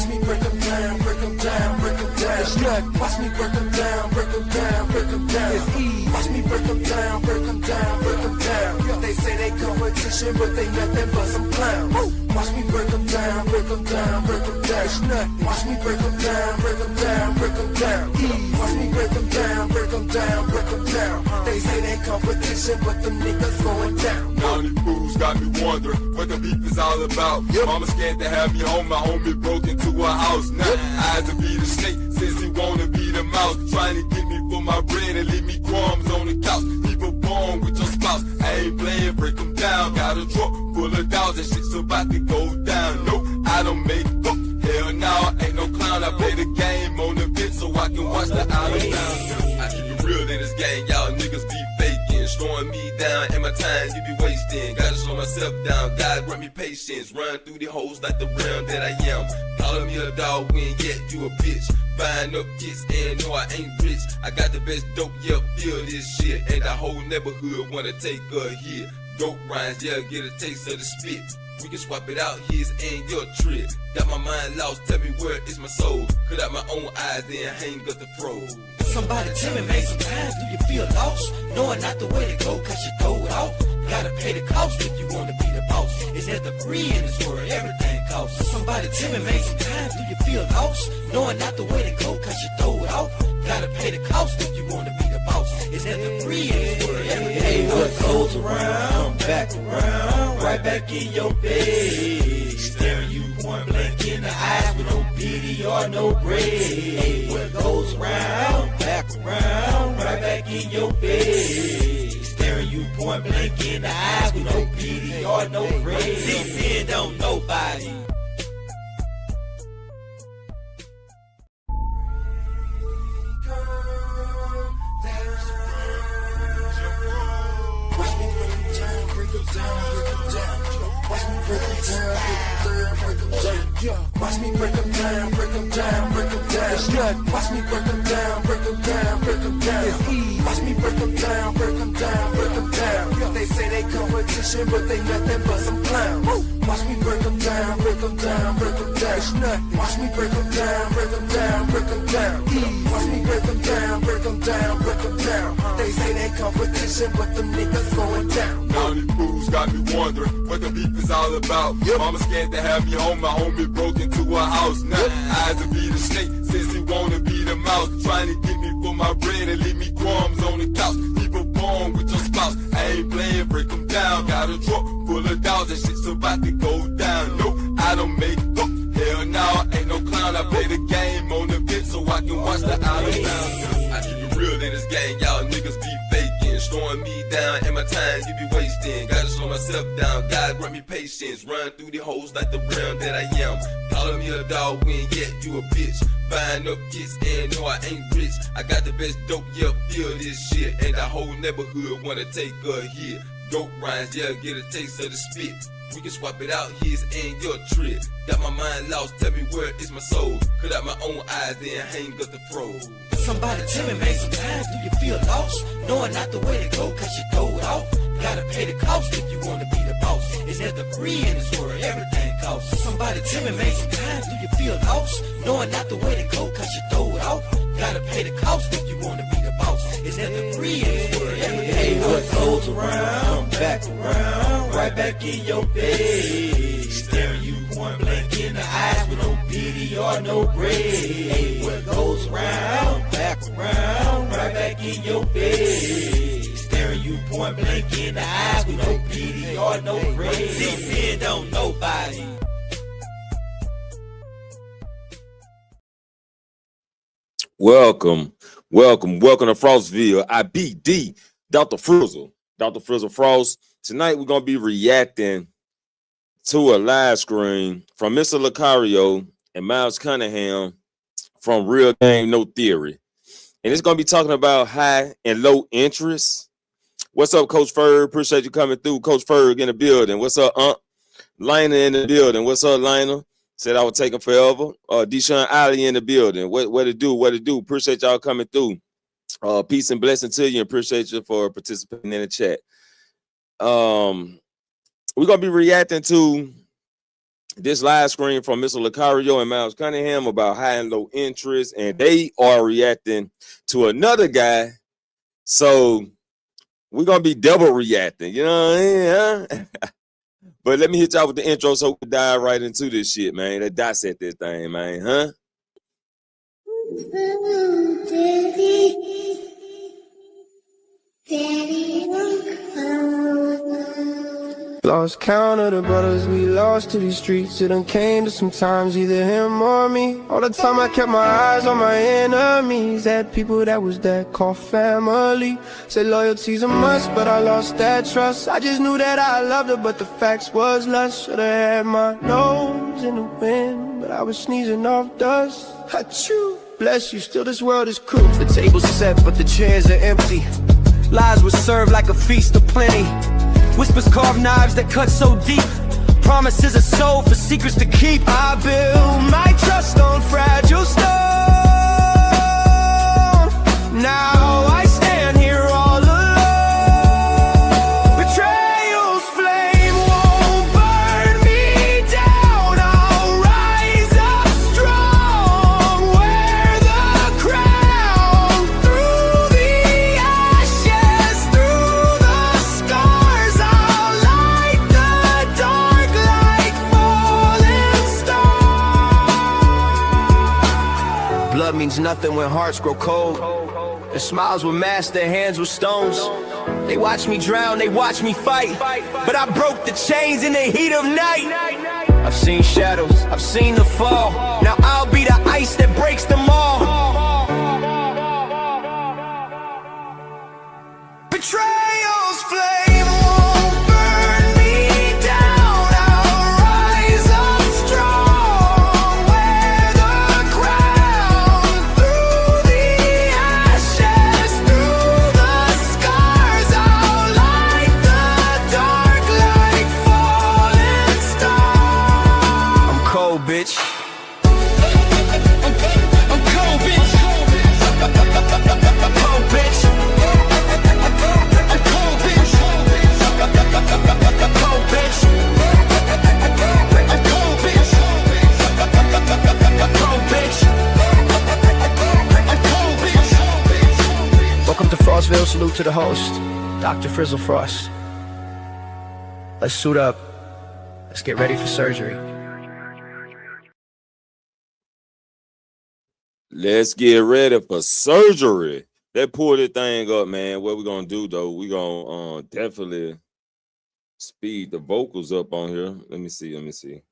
Watch me break them down, break them down, break them down. It's nothing. Watch me break them down, break them down, break them down. It's easy. Watch me break them down, break them down, break them down. They say they competition, but they nothing but some clowns. Watch me break them down, break them down, break them down. It's nothing. Watch me break them down, break them down, break them down. Easy. Watch me break them down, break them down, break them down. They say they competition, but them niggas going down. Now these fools got me wondering what the beef is all about. Mama scared to have me home, my homie broke into her house. Now eyes to be the snake, since he wanna be the mouse. Trying to get me for my bread and leave me crumbs on the couch. People born with your spouse, I ain't playing, break them down. Got a truck full of dollars and shit's about to go down. No, I don't make up, hell no, I ain't no clown. I play the game on the bench so I can watch the island down. I keep it real in this game, y'all niggas be faking, slowing me down, and my time you be wasting. Gotta slow myself down, God grant me patience. Run through the holes like the realm that I am. Calling me a dog when yet you a bitch. Buying up kids and no I ain't rich. I got the best dope, yeah, feel this shit. And the whole neighborhood wanna take a hit. Dope rhymes, yeah, get a taste of the spit. We can swap it out, his and your trip. Got my mind lost, tell me where is my soul. Cut out my own eyes, then hang up the throw. Somebody tell me, man, sometimes do you feel lost? Knowing not the way to go, cause you throw it off. Gotta pay the cost if you wanna be the boss. Is there the free in this world? Everything costs. Somebody tell me, man, sometimes do you feel lost? Knowing not the way to go, cause you throw it off. Gotta pay the cost if you wanna be the boss. Is there the free in this world? Hey, what goes around, back around, right back in your face. Staring you point blank in the eyes with no pity or no grace. Hey, what goes around, back around, right back in your face. Staring you point blank in the eyes with no pity or no grace. Deep in don't nobody. Watch me break them down, break them down, break them down. It's nothing. Watch me break them down, break them down, break them down. It's easy. Watch me break them down, break them down, break them down. They say they competition, but they nothing but some clowns. Watch me break them down, break them down, break them down. It's nothing. Watch me break them down, break them down, break them down. Easy. Watch me break them down, break them down, break them down. They say they competition, but them niggas going down. Now these fools got me wondering what the beef is all about. Mama scared to have me home, my homie broke into her house. Now eyes to be the snake, since he wanna be the mouse. Trying to get me for my bread and leave me crumbs on the couch. People born with your spouse, I ain't playing, break them down. Got a truck full of dollars and shit's about to go down. No, I don't make up, hell no, I ain't no clown. I play the game on the bench so I can watch the island down. I keep it real in this game, y'all niggas be faking, slowing me down, and my time you be wasting. Gotta slow myself down, God grant me patience. Run through the holes like the realm that I am. Calling me a dog when yet you a bitch. Buying up kids and no I ain't rich. I got the best dope, yeah, feel this shit. And the whole neighborhood wanna take a hit. Dope rhymes, yeah, get a taste of the spit. We can swap it out, his and your trip. Got my mind lost, tell me where is my soul. Cut out my own eyes, then hang up the throw. Somebody tell me, man, sometimes do you feel lost? Knowing not the way to go, cause you throw it off. Gotta pay the cost if you wanna be the boss. Is there the free in this world? Everything costs. Somebody tell me, man, sometimes do you feel lost? Knowing not the way to go, cause you throw it off. Gotta pay the cost if you wanna be the boss. Is there the free in this world? Hey, what goes around, back around, right back in your face. Staring you point blank in the eyes with no pity or no grace. Hey, what goes around, back around, right back in your face. Staring you point blank in the eyes with no pity or no grace. Deep in don't nobody. Welcome to Frostville. I beat D, Dr. Frizzle Frost. Tonight we're gonna be reacting to a live stream from Mr. Lucario and Miles Cunningham from Real Game No Theory, and it's gonna be talking about high and low interest. What's up, Coach Ferg? Appreciate you coming through, Coach Ferg in the building. What's up, Lina in the building? What's up, Lina? Said I would take him forever. Deshaun Ali in the building. What to do? Appreciate y'all coming through. Peace and blessing to you, and appreciate you for participating in the chat. We're gonna be reacting to this live screen from Mr. Lucario and Miles Cunningham about high and low interest, and they are reacting to another guy. So we're gonna be double reacting, you know what I mean? Huh? But let me hit y'all with the intro so we can dive right into this shit, man. Let's dissect this thing, man, huh? Lost count of the brothers we lost to these streets. It done came to sometimes either him or me. All the time I kept my eyes on my enemies. Had people that was that called family. Said loyalty's a must, but I lost that trust. I just knew that I loved her, but the facts was lust. Should've had my nose in the wind, but I was sneezing off dust. Achoo. Bless you, still this world is cruel. The table's set, but the chairs are empty. Lies were served like a feast of plenty. Whispers carve knives that cut so deep. Promises are sold for secrets to keep. I build my trust on fragile stone. Now I stand here all alone. Betrayal's flame won't burn me down. I'll rise up strong. Wear the crown. Through the ashes, through the scars, I'll light the dark like falling stars. Blood means nothing when hearts grow cold. Their smiles were masks, their hands were stones. They watched me drown, they watched me fight, but I broke the chains in the heat of night. I've seen shadows, I've seen the fall. Now I'll be the ice that breaks them all. Betrayal's flame won't burn me down. I'll rise up strong. Wear the crown. Through the ashes, through the scars, I'll light the dark like falling stars. I'm cold, bitch. I'm cold, bitch. I'm cold, bitch. Welcome to Frostville. Salute to the host, Dr. Frizzle Frost. Let's suit up. Let's get ready for surgery. Let's get ready for surgery. Let's pull this thing up, man. What we're gonna do though, we're gonna definitely speed the vocals up on here. Let me see.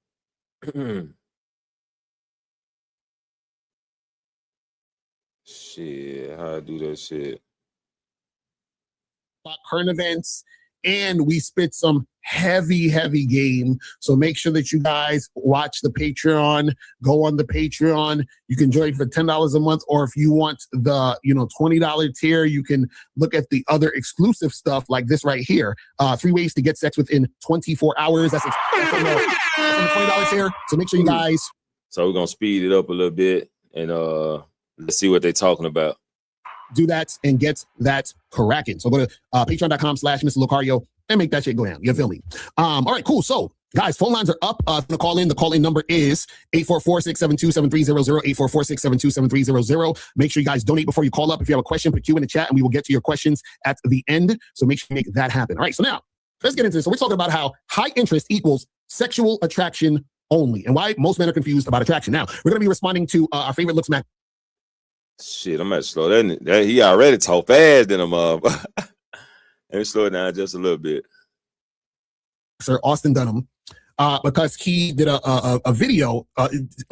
Shit, how I do that shit? Current events, and we spit some heavy game. So make sure that you guys watch the Patreon. Go on the Patreon. You can join for $10 a month, or if you want the $20 tier, you can look at the other exclusive stuff like this right here. 3 ways to get sex within 24 hours. That's from the $20 tier. So make sure you guys. So we're gonna speed it up a little bit and let's see what they're talking about. Do that and get that cracking. So go to patreon.com/Mr. Lucario and make that shit go down. You feel me? All right, cool. So guys, phone lines are up. The call-in number is 844-672-7300, 844-672-7300. Make sure you guys donate before you call up. If you have a question, put Q in the chat and we will get to your questions at the end. So make sure you make that happen. All right, so now let's get into this. So we're talking about how high interest equals sexual attraction only, and why most men are confused about attraction. Now, we're going to be responding to our favorite looks Mac. Shit, I'm gonna slow that. He already talk fast than him up. Let me slow it down just a little bit. Sir Austin Dunham, because he did a video,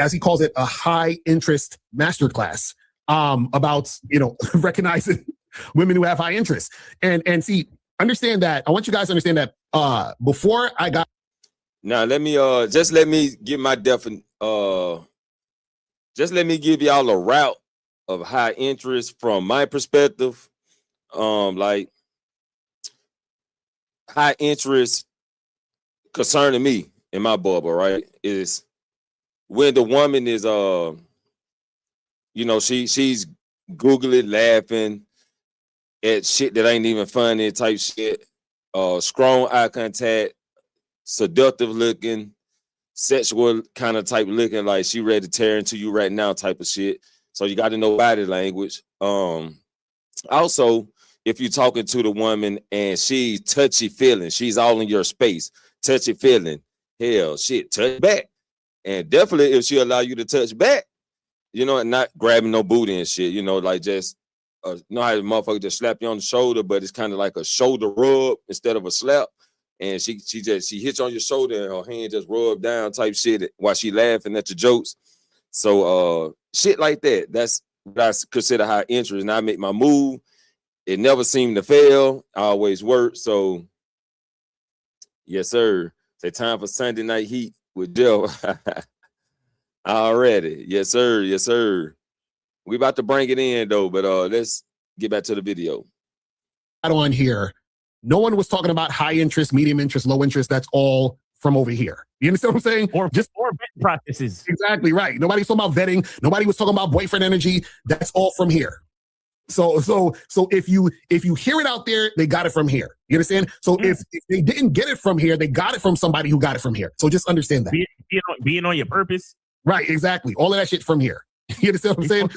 as he calls it, a high interest masterclass about recognizing women who have high interest. And see, understand that. I want you guys to understand that before I got. Now let me just let me give my just let me give y'all a route of high interest from my perspective. Like high interest concerning me in my bubble, right, is when the woman is she's googling, laughing at shit that ain't even funny type shit, strong eye contact, seductive looking, sexual kind of type looking, like she ready to tear into you right now type of shit. So you got to know body language. Also, if you're talking to the woman and she's touchy feeling, she's all in your space, touchy feeling, hell, shit, touch back. And definitely if she allow you to touch back, you know, and not grabbing no booty and shit, you know, like just, you know how the motherfucker just slap you on the shoulder, but it's kind of like a shoulder rub instead of a slap. And she hits on your shoulder and her hand just rub down type shit while she laughing at your jokes. So shit like that, that's what I consider high interest. And I make my move. It never seemed to fail. I always work. So yes, sir. Say time for Sunday Night Heat with Joe. Already. Yes, sir. Yes, sir. We about to bring it in though, but let's get back to the video. On here, no one was talking about high interest, medium interest, low interest. That's all from over here. You understand what I'm saying? Or vetting processes. Exactly right. Nobody's talking about vetting. Nobody was talking about boyfriend energy. That's all from here. So if you hear it out there, they got it from here. You understand? So if they didn't get it from here, they got it from somebody who got it from here. So just understand that. Being on your purpose. Right, exactly. All of that shit from here. You understand what I'm saying?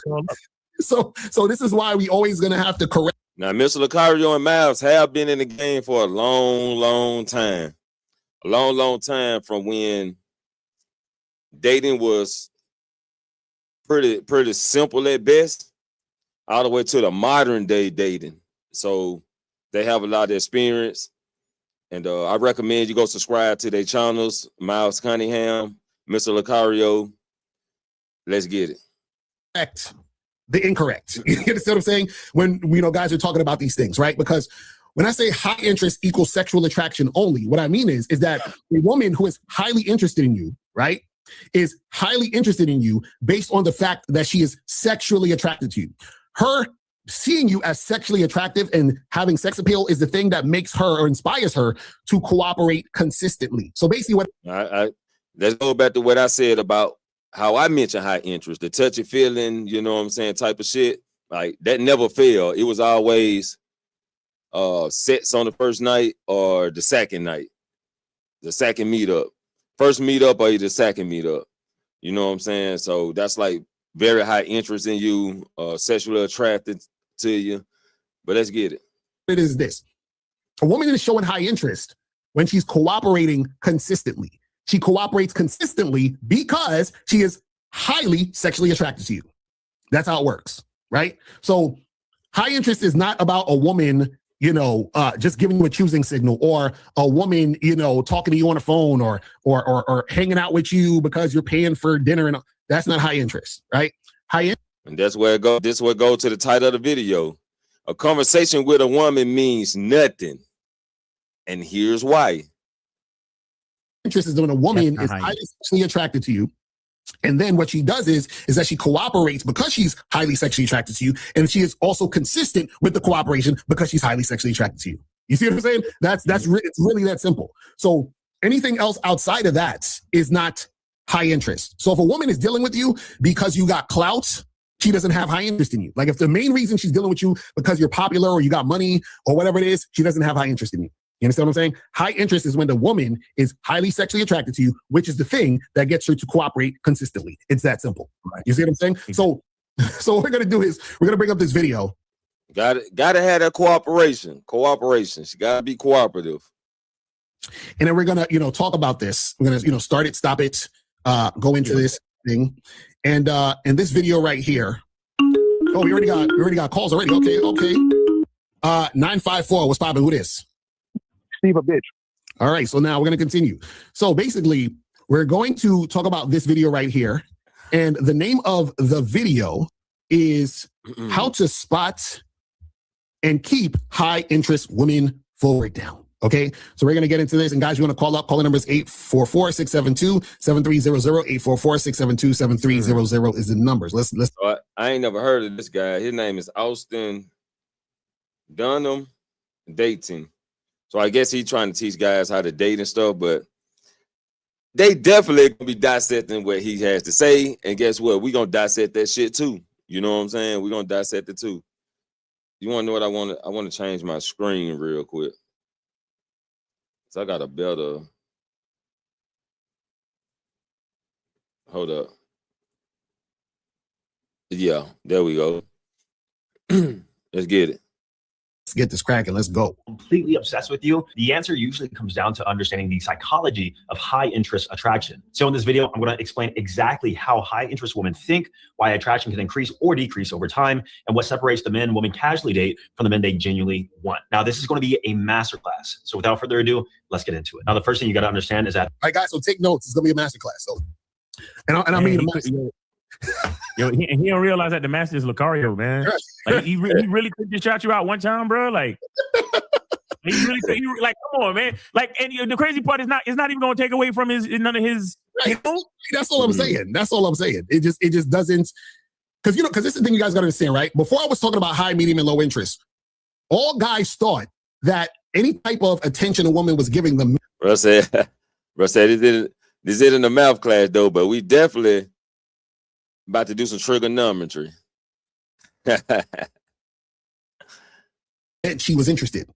So this is why we always gonna have to correct. Now, Mr. Lucario and Miles have been in the game for a long, long time. A long, long time from when dating was pretty simple at best, all the way to the modern day dating. So they have a lot of experience. And I recommend you go subscribe to their channels, Miles Cunningham, Mr. Lucario. Let's get it. Correct the incorrect. You understand what I'm saying? When, you know, guys are talking about these things, right? Because when I say high interest equals sexual attraction only, what I mean is that a woman who is highly interested in you, right, is highly interested in you based on the fact that she is sexually attracted to you. Her seeing you as sexually attractive and having sex appeal is the thing that makes her or inspires her to cooperate consistently. So basically what let's go back to what I said about how I mentioned high interest, the touchy feeling, you know what I'm saying, type of shit. Like that never failed. It was always sex on the first night or the second night, the second meetup, first meetup or the second meetup. You know what I'm saying? So that's like very high interest in you, sexually attracted to you. But let's get it. It is this. A woman is showing high interest when she's cooperating consistently. She cooperates consistently because she is highly sexually attracted to you. That's how it works, right? So high interest is not about a woman, you know, just giving you a choosing signal, or a woman, you know, talking to you on the phone or hanging out with you because you're paying for dinner. And that's not high interest, right? High interest. And that's where it goes. This is what goes to the title of the video. A conversation with a woman means nothing. And here's why. Interest is when a woman is highly sexually attracted to you. And then what she does is that she cooperates because she's highly sexually attracted to you. And she is also consistent with the cooperation because she's highly sexually attracted to you. You see what I'm saying? It's really that simple. So anything else outside of that is not high interest. So if a woman is dealing with you because you got clout, she doesn't have high interest in you. Like if the main reason she's dealing with you because you're popular or you got money or whatever it is, she doesn't have high interest in you. You understand what I'm saying? High interest is when the woman is highly sexually attracted to you, which is the thing that gets her to cooperate consistently. It's that simple. Right. You see what I'm saying? So what we're going to do is we're going to bring up this video. Got to have that cooperation. She got to be cooperative. And then we're going to, you know, talk about this. We're going to, you know, start it, stop it, go into this thing. And this video right here. Oh, we already got calls already. Okay. 954. What's poppin'? Who this? Steve a bitch. All right, so now we're going to continue. So basically, we're going to talk about this video right here. And the name of the video is How to Spot and Keep High Interest Women Full Breakdown. Okay, so we're going to get into this. And guys, you want to call up, calling number is 844-672-7300. 844-672-7300 is the numbers. Let's. I ain't never heard of this guy. His name is Austin Dunham Dating. So I guess he's trying to teach guys how to date and stuff, but they definitely gonna be dissecting what he has to say. And guess what? We're gonna dissect that shit too. You know what I'm saying? We're gonna dissect it too. You wanna know what I want to change my screen real quick. So I got a better. Hold up. Yeah, there we go. Let's get it. Let's get this cracking. Let's go. Completely obsessed with you? The answer usually comes down to understanding the psychology of high interest attraction. So in this video, I'm going to explain exactly how high interest women think, why attraction can increase or decrease over time, and what separates the men women casually date from the men they genuinely want. Now, this is going to be a masterclass. So without further ado, let's get into it. Now, the first thing you got to understand is that— all right, guys, so take notes. It's going to be a masterclass. So, and I mean, Yo, he don't realize that the master is Lucario, man. Like, he really could just shout you out one time, bro. Like, he really could, like, come on, man. Like, and the crazy part is it's not even going to take away from none of his. Right. That's all I'm saying. That's all I'm saying. It just doesn't, because this is the thing you guys got to understand, right? Before I was talking about high, medium, and low interest, all guys thought that any type of attention a woman was giving them. Bro said this isn't a math class though, but we definitely about to do some trigonometry. And she was interested.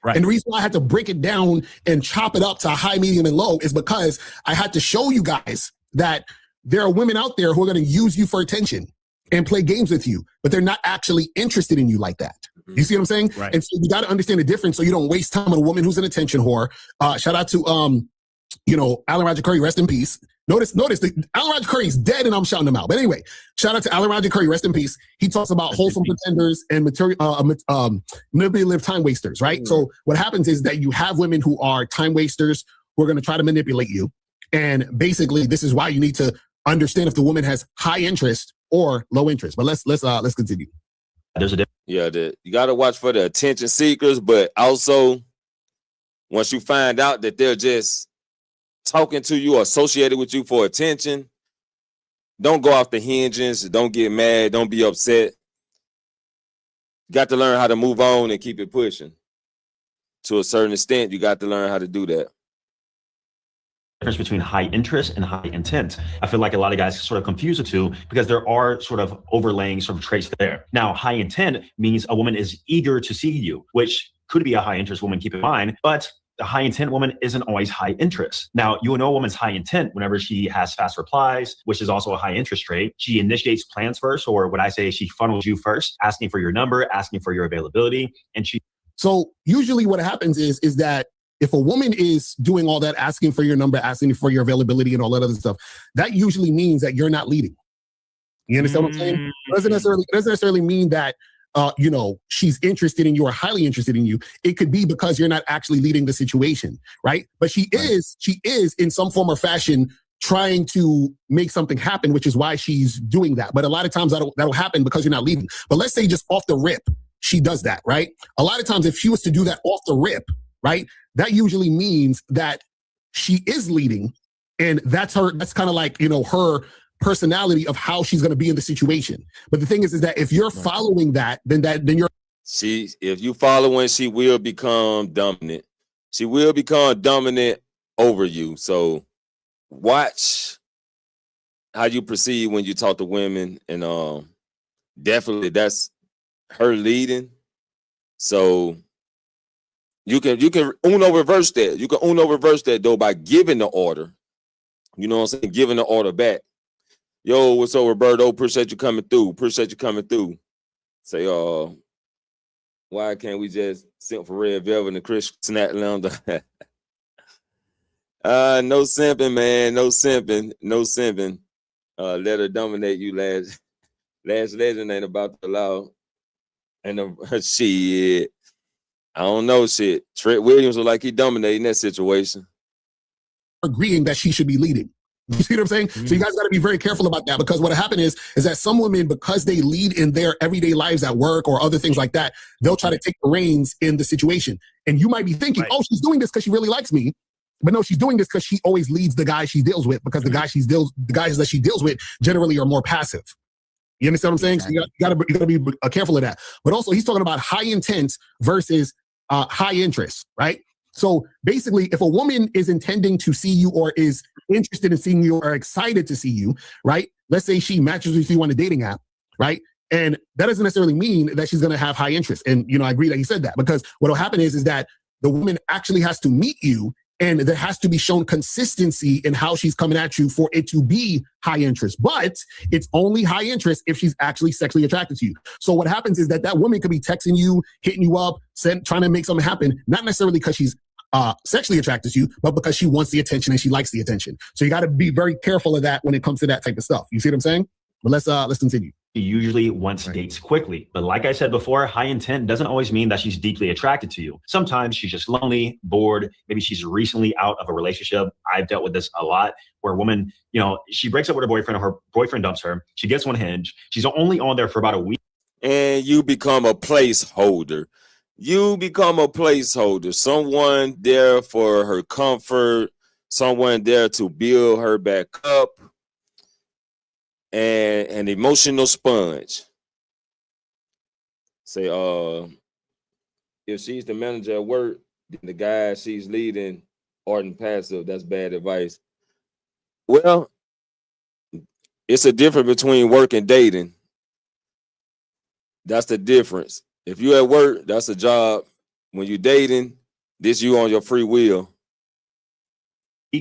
Right. And the reason why I had to break it down and chop it up to high, medium, and low is because I had to show you guys that there are women out there who are going to use you for attention and play games with you, but they're not actually interested in you like that. You see what I'm saying? Right. And so you got to understand the difference so you don't waste time on a woman who's an attention whore. Shout out to Alan Roger Curry, rest in peace. Notice that Alan Roger Curry is dead and I'm shouting him out. But anyway, shout out to Alan Roger Curry, rest in peace. He talks about wholesome pretenders and manipulative time wasters, right? So what happens is that you have women who are time wasters who are going to try to manipulate you. And basically, this is why you need to understand if the woman has high interest or low interest. But let's continue. there's a difference. Yeah, you got to watch for the attention seekers, but also once you find out that they're just talking to you or associated with you for attention, don't go off the hinges. Don't get mad. Don't be upset. You got to learn how to move on and keep it pushing. To a certain extent, you got to learn how to do that. Difference between high interest and high intent. I feel like a lot of guys sort of confuse the two because there are sort of overlaying sort of traits there. Now, high intent means a woman is eager to see you, which could be a high interest woman, keep in mind, but the high intent woman isn't always high interest. Now, you know a woman's high intent whenever she has fast replies, which is also a high interest trait. She initiates plans first, or what I say, she funnels you first, asking for your number, asking for your availability. And So usually what happens is that if a woman is doing all that, asking for your number, asking for your availability and all that other stuff, that usually means that you're not leading. You understand what I'm saying? It doesn't necessarily mean that she's interested in you or highly interested in you. It could be because you're not actually leading the situation, right? But she is in some form or fashion trying to make something happen, which is why she's doing that. But a lot of times that'll happen because you're not leading. But let's say just off the rip, she does that, right? A lot of times if she was to do that off the rip, right, that usually means that she is leading, and that's kind of like, her personality of how she's going to be in the situation. But the thing is that if you're following that, then you're. If you following, she will become dominant. She will become dominant over you. So watch how you proceed when you talk to women, and definitely that's her leading. So you can uno reverse that. You can uno reverse that though by giving the order. You know what I'm saying? Giving the order back. Yo, what's up, Roberto? Appreciate you coming through. Say, why can't we just simp for Red Velvet and Chris Snack Lounge? No simping, man. No simping. Let her dominate you, last legend ain't about to allow. And shit. I don't know shit. Trent Williams was like he dominating that situation. Agreeing that she should be leading. You see what I'm saying? Mm-hmm. So you guys got to be very careful about that, because what happened is that some women, because they lead in their everyday lives at work or other things like that, they'll try to take the reins in the situation. And you might be thinking, oh, she's doing this because she really likes me. But no, she's doing this because she always leads the guys she deals with, because the guys that she deals with generally are more passive. You understand what I'm saying? So you got to be careful of that. But also, he's talking about high intent versus high interest, right? So basically, if a woman is intending to see you or is interested in seeing you or excited to see you, right? Let's say she matches with you on a dating app, right? And that doesn't necessarily mean that she's going to have high interest. And, I agree that he said that, because what will happen is that the woman actually has to meet you And there has to be shown consistency in how she's coming at you for it to be high interest. But it's only high interest if she's actually sexually attracted to you. So what happens is that woman could be texting you, hitting you up, trying to make something happen, not necessarily because she's sexually attracted to you, but because she wants the attention and she likes the attention. So you got to be very careful of that when it comes to that type of stuff. You see what I'm saying? But let's continue. She usually wants dates quickly. But like I said before, high intent doesn't always mean that she's deeply attracted to you. Sometimes she's just lonely, bored. Maybe she's recently out of a relationship. I've dealt with this a lot, where a woman, she breaks up with her boyfriend, or her boyfriend dumps her. She gets on Hinge. She's only on there for about a week. And you become a placeholder. You become a placeholder. Someone there for her comfort. Someone there to build her back up. And an emotional sponge. Say, if she's the manager at work, then the guy she's leading ardent passive, that's bad advice. Well, it's a difference between work and dating. That's the difference. If you're at work, that's a job. When you're dating, this you on your free will.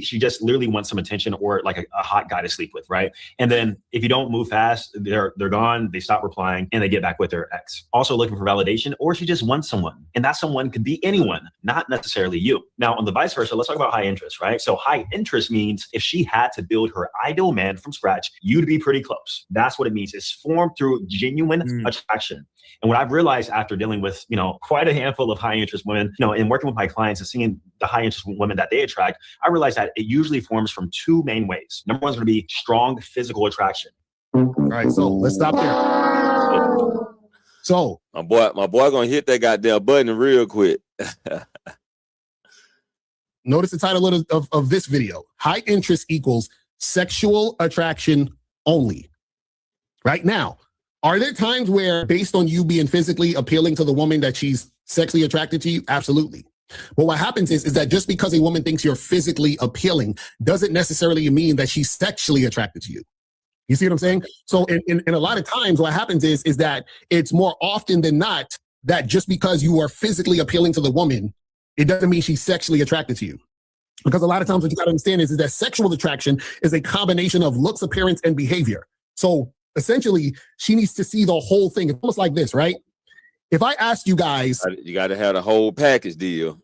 She just literally wants some attention, or like a hot guy to sleep with, right? And then if you don't move fast, they're gone, they stop replying, and they get back with their ex. Also looking for validation, or she just wants someone. And that someone could be anyone, not necessarily you. Now, on the vice versa, let's talk about high interest, right? So high interest means if she had to build her ideal man from scratch, you'd be pretty close. That's what it means. It's formed through genuine attraction. And what I've realized after dealing with, quite a handful of high interest women, and working with my clients and seeing the high interest women that they attract, I realized that it usually forms from two main ways. Number one is going to be strong physical attraction. All right, so let's stop there. So my boy gonna hit that goddamn button real quick. Notice the title of this video. High interest equals sexual attraction only. Right now, are there times where, based on you being physically appealing to the woman, that she's sexually attracted to you? Absolutely. But what happens is that just because a woman thinks you're physically appealing doesn't necessarily mean that she's sexually attracted to you. You see what I'm saying? So in a lot of times what happens is that it's more often than not that just because you are physically appealing to the woman, it doesn't mean she's sexually attracted to you. Because a lot of times what you got to understand is that sexual attraction is a combination of looks, appearance, and behavior. So essentially, she needs to see the whole thing. It's almost like this, right? If I asked you guys... You got to have the whole package deal.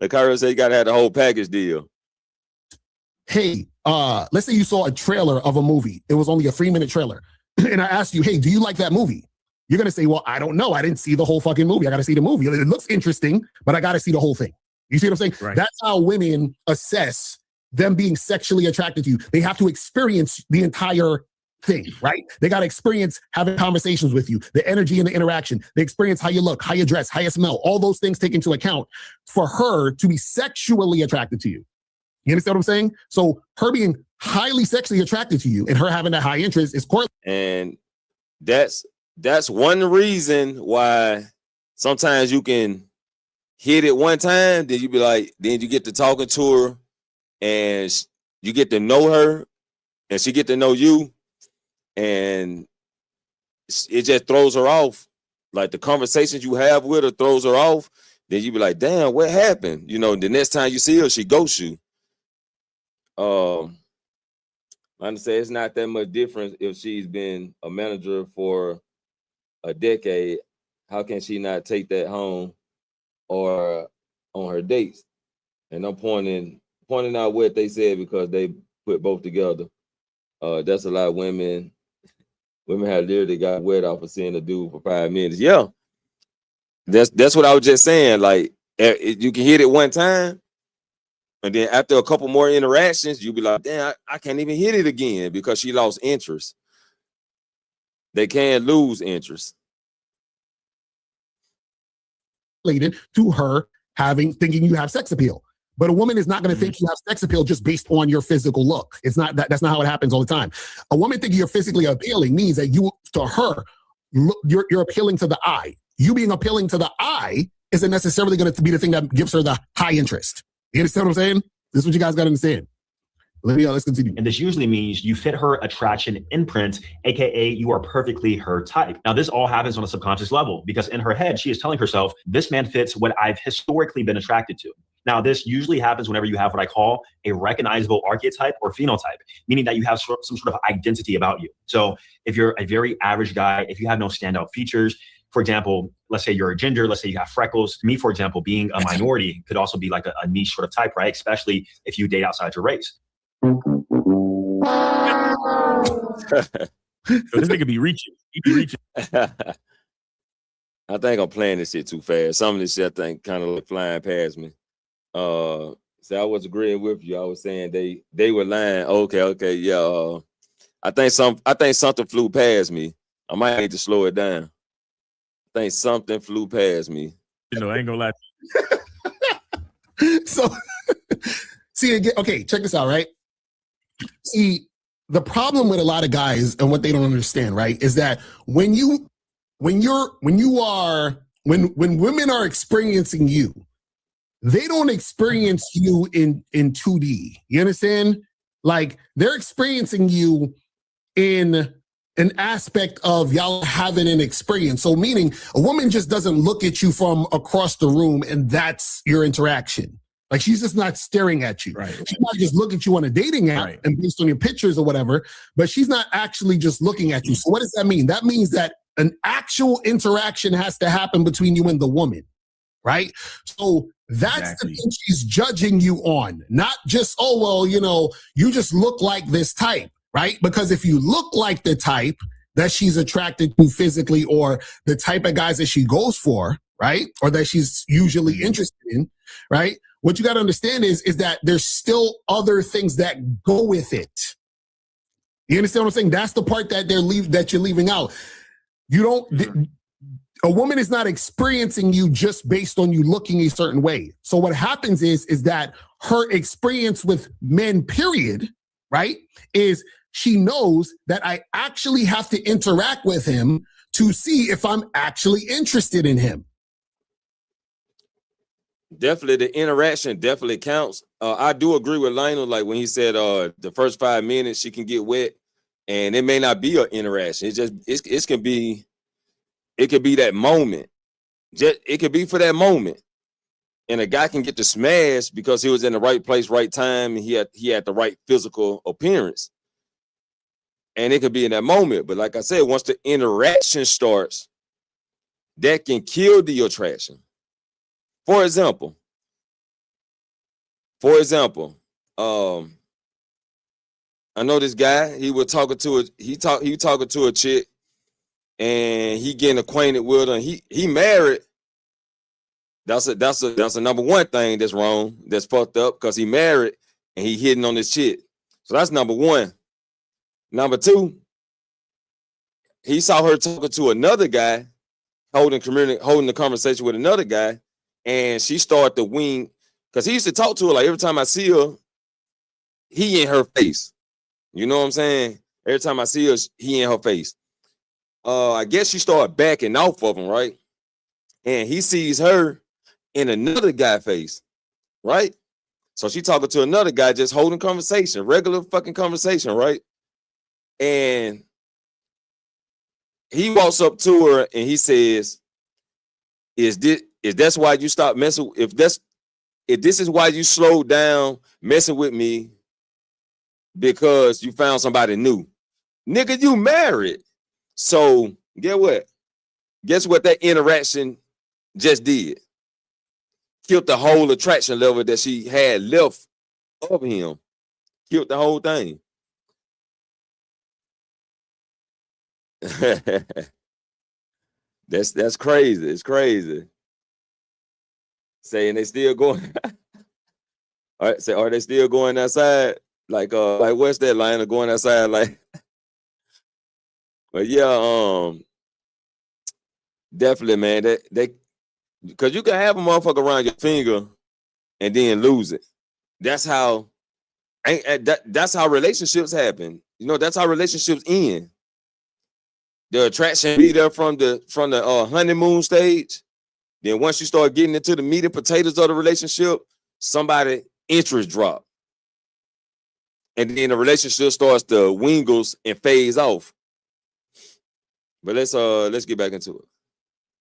Lucario said you got to have the whole package deal. Hey, let's say you saw a trailer of a movie. It was only a 3-minute trailer. And I asked you, hey, do you like that movie? You're going to say, well, I don't know. I didn't see the whole fucking movie. I got to see the movie. It looks interesting, but I got to see the whole thing. You see what I'm saying? Right. That's how women assess them being sexually attracted to you. They have to experience the entire thing, right? They got to experience having conversations with you, the energy and the interaction. They experience how you look, how you dress, how you smell, all those things take into account for her to be sexually attracted to you. You understand what I'm saying? So her being highly sexually attracted to you and her having that high interest is correlated. And that's one reason why sometimes you can hit it one time, then you be like, then you get to talking to her and you get to know her and she get to know you, and it just throws her off. Like the conversations you have with her throws her off. Then you be like, damn, what happened? The next time you see her, she ghosts you. I understand it's not that much difference if she's been a manager for a decade. How can she not take that home or on her dates? And I'm pointing out what they said because they put both together. That's a lot of women. Women have literally got wet off of seeing a dude for 5 minutes. Yeah, that's what I was just saying. Like, you can hit it one time, and then after a couple more interactions, you'll be like, damn, I can't even hit it again because she lost interest. They can lose interest. Related to her thinking you have sex appeal. But a woman is not going to think you have sex appeal just based on your physical look. It's not that's not how it happens all the time. A woman thinking you're physically appealing means that to her, you're appealing to the eye. You being appealing to the eye isn't necessarily going to be the thing that gives her the high interest. You understand what I'm saying? This is what you guys got to understand. Let's continue. And this usually means you fit her attraction imprint, aka you are perfectly her type. Now, this all happens on a subconscious level because in her head, she is telling herself, this man fits what I've historically been attracted to. Now, this usually happens whenever you have what I call a recognizable archetype or phenotype, meaning that you have some sort of identity about you. So if you're a very average guy, if you have no standout features, for example, let's say you're a ginger, let's say you have freckles. Me, for example, being a minority could also be like a niche sort of type, right? Especially if you date outside your race. So this nigga be reaching. He be reaching. I think I'm playing this shit too fast. Some of this shit I think kind of like flying past me. So I was agreeing with you. I was saying they were lying. Okay, yeah. I think something flew past me. I might need to slow it down. I think something flew past me. You know, I ain't gonna lie. So, see again. Okay, check this out. Right. See, the problem with a lot of guys and what they don't understand, right, is that when women are experiencing you, they don't experience you in 2D. You understand? Like they're experiencing you in an aspect of y'all having an experience. So meaning a woman just doesn't look at you from across the room and that's your interaction. Like she's just not staring at you. Right. She might just look at you on a dating app Right. and based on your pictures or whatever, but she's not actually just looking at you. So what does that mean? That means that an actual interaction has to happen between you and the woman, right? So that's Exactly. the thing she's judging you on, not just, oh, well, you know, you just look like this type, right? Because if you look like the type that she's attracted to physically or the type of guys that she goes for, right? Or that she's usually interested in, right? What you got to understand is that there's still other things that go with it. You understand what I'm saying? That's the part that you're leaving out. You don't, a woman is not experiencing you just based on you looking a certain way. So what happens is that her experience with men, period, right, is she knows that I actually have to interact with him to see if I'm actually interested in him. Definitely, the interaction definitely counts. I do agree with Lionel, like when he said the first 5 minutes she can get wet, and it may not be an interaction. It could be that moment. It could be for that moment, and a guy can get to smash because he was in the right place, right time, and he had the right physical appearance, and it could be in that moment. But like I said, once the interaction starts, that can kill the attraction. For example, I know this guy. He was talking to a chick, and he getting acquainted with her. And he married. That's a number one thing that's wrong. That's fucked up because he married and he hitting on this chick. So that's number one. Number two, he saw her talking to another guy, holding the conversation with another guy. And she started to wing because he used to talk to her like every time I see her, he in her face. You know what I'm saying? Every time I see her, he in her face. I guess she started backing off of him, right? And he sees her in another guy's face, right? So she talking to another guy, just holding conversation, regular fucking conversation, right? And he walks up to her and he says, Is that's why you stop messing? If this is why you slowed down messing with me because you found somebody new, nigga, you married. So get what? Guess what that interaction just did? Killed the whole attraction level that she had left of him. Killed the whole thing. That's crazy. It's crazy. Saying they still going. All right, say, are they still going outside? Like what's that line of going outside? Like, but yeah, definitely, man. They because you can have a motherfucker around your finger and then lose it. That's how that's how relationships happen. You know, that's how relationships end. The attraction be there from the honeymoon stage. Then once you start getting into the meat and potatoes of the relationship, somebody interest drop. And then the relationship starts to wingles and phase off. But let's get back into it.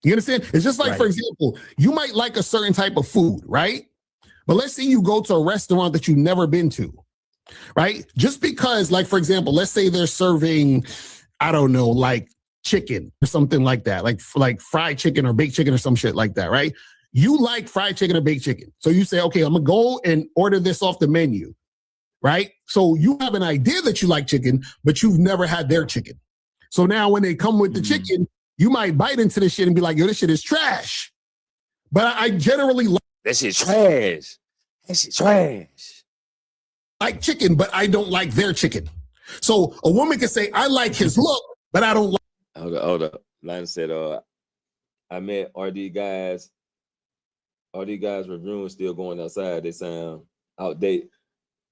You understand? It's just like, Right. for example, you might like a certain type of food, right? But let's say you go to a restaurant that you've never been to, right? Just because, like, for example, let's say they're serving, I don't know, like chicken or something like that, like fried chicken or baked chicken or some shit like that, right? You like fried chicken or baked chicken. So you say, okay, I'm going to go and order this off the menu, right? So you have an idea that you like chicken, but you've never had their chicken. So now when they come with the chicken, you might bite into this shit and be like, yo, this shit is trash. But I generally That shit trash. That shit trash. like chicken, but I don't like their chicken. So a woman can say, I like his look, but I don't like. Hold up. Lana said, I met RD guys reviewing still going outside. They sound outdated.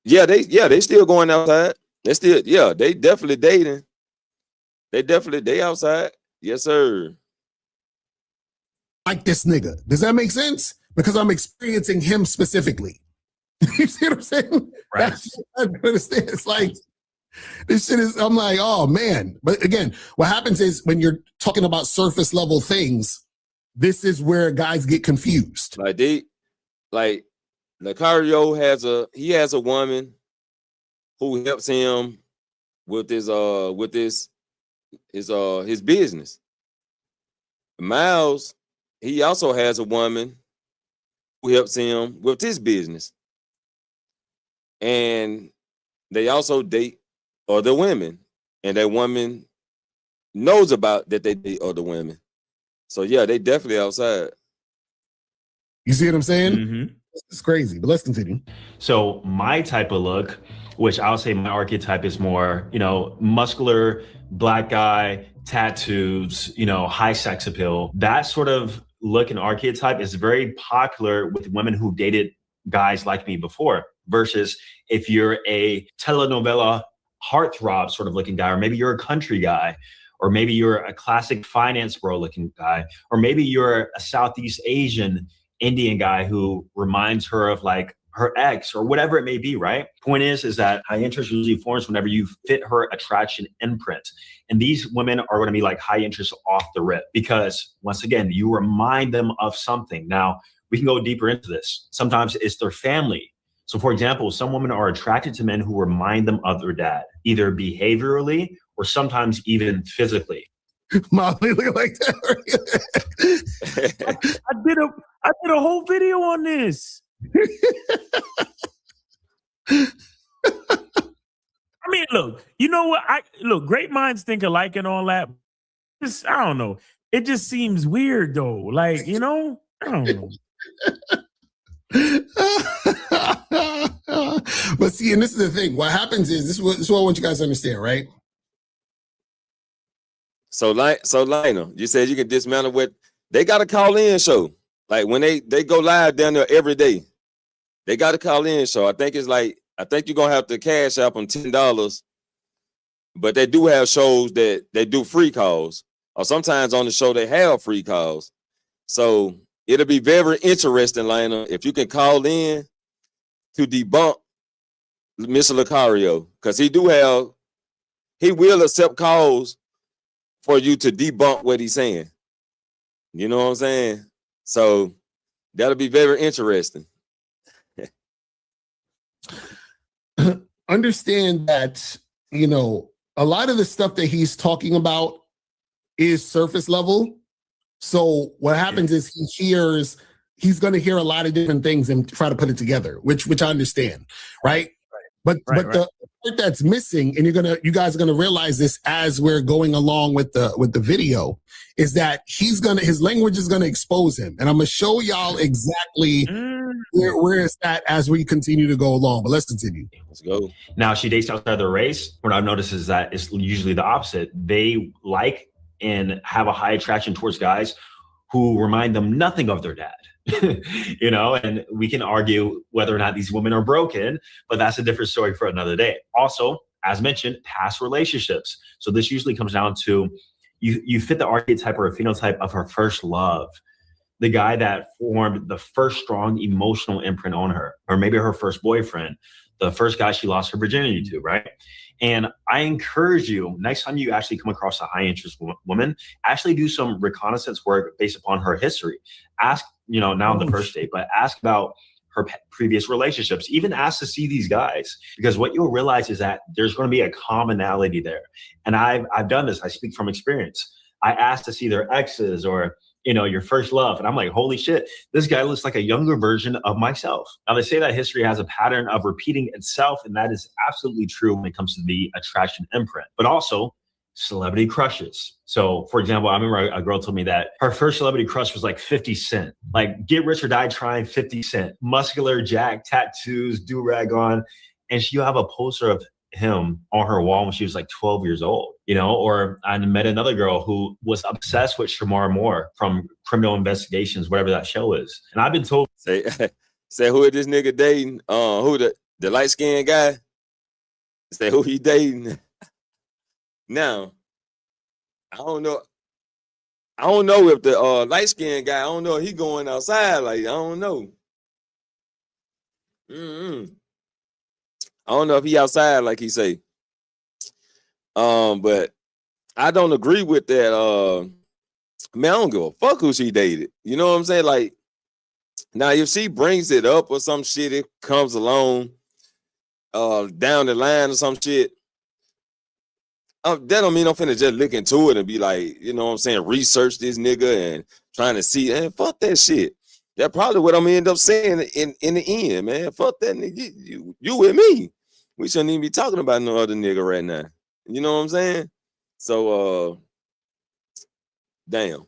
Yeah, they still going outside. They definitely dating. They outside. Yes, sir. Like this nigga. Does that make sense? Because I'm experiencing him specifically. You see what I'm saying? Right. I understand. It's like, this shit is, I'm like, oh man. But again, what happens is when you're talking about surface level things, this is where guys get confused. Like Lucario has a woman who helps him with his business. Miles, he also has a woman who helps him with his business. And they also date other women. And that woman knows about that they date other women. So yeah, they definitely outside. You see what I'm saying? Mm-hmm. It's crazy, but let's continue. So my type of look, which I'll say my archetype is more, muscular, black guy, tattoos, high sex appeal. That sort of look and archetype is very popular with women who dated guys like me before, versus if you're a telenovela heartthrob sort of looking guy, or maybe you're a country guy, or maybe you're a classic finance bro looking guy, or maybe you're a Southeast Asian Indian guy who reminds her of like her ex or whatever it may be, right? Point is that high interest usually forms whenever you fit her attraction imprint. And these women are going to be like high interest off the rip because once again, you remind them of something. Now, we can go deeper into this. Sometimes it's their family. So for example, some women are attracted to men who remind them of their dad, either behaviorally or sometimes even physically. Molly look like that. I did a whole video on this. I mean, look, you know what? Great minds think alike and all that. I don't know. It just seems weird though. Like, I don't know. But see, and this is the thing. What happens is this is what I want you guys to understand, right? So Lionel, you said you can dismantle what they got a call-in show. Like when they go live down there every day, they got a call-in show. I think you're gonna have to cash out them $10, but they do have shows that they do free calls, or sometimes on the show they have free calls. So it'll be very interesting, Lionel, if you can call in to debunk Mr. Lucario, because he will accept calls for you to debunk what he's saying. You know what I'm saying? So that'll be very interesting. Understand that, a lot of the stuff that he's talking about is surface level. So what happens is he's going to hear a lot of different things and try to put it together, which I understand, right? But the part that's missing, and you guys are gonna realize this as we're going along with the video, is that his language is gonna expose him, and I'm gonna show y'all exactly where it's at as we continue to go along. But let's continue. Let's go. Now, she dates outside their race. What I've noticed is that it's usually the opposite. They like and have a high attraction towards guys who remind them nothing of their dad. And we can argue whether or not these women are broken, but that's a different story for another day. Also, as mentioned, past relationships. So this usually comes down to you fit the archetype or a phenotype of her first love, the guy that formed the first strong emotional imprint on her, or maybe her first boyfriend, the first guy she lost her virginity to, right? And I encourage you, next time you actually come across a high interest woman, actually do some reconnaissance work based upon her history. Ask, not on the first date, but ask about her previous relationships. Even ask to see these guys, because what you'll realize is that there's going to be a commonality there. And I've done this. I speak from experience. I asked to see their exes or, you know, your first love. And I'm like, holy shit, this guy looks like a younger version of myself. Now, they say that history has a pattern of repeating itself, and that is absolutely true when it comes to the attraction imprint, but also celebrity crushes. So, for example, I remember a girl told me that her first celebrity crush was like 50 Cent, like get rich or die trying 50 Cent, muscular jack, tattoos, do-rag on. And she'll have a poster of him on her wall when she was like 12 years old, you know. Or I met another girl who was obsessed with Shamar Moore from Criminal Investigations, whatever that show is. And I've been told, say who is this nigga dating? Who the light skinned guy? Say who he dating? Now, I don't know if the light skinned guy, I don't know if he going outside. Like, I don't know. I don't know if he outside like he say. But I don't agree with that. Man, I don't give a fuck who she dated. You know what I'm saying? Like, now if she brings it up or some shit, it comes along down the line or some shit. That don't mean I'm finna just look into it and be like, you know what I'm saying, research this nigga and trying to see, and fuck that shit. That's probably what I'm gonna end up saying in the end, man. Fuck that nigga. You with me. We shouldn't even be talking about no other nigga right now. You know what I'm saying? So damn.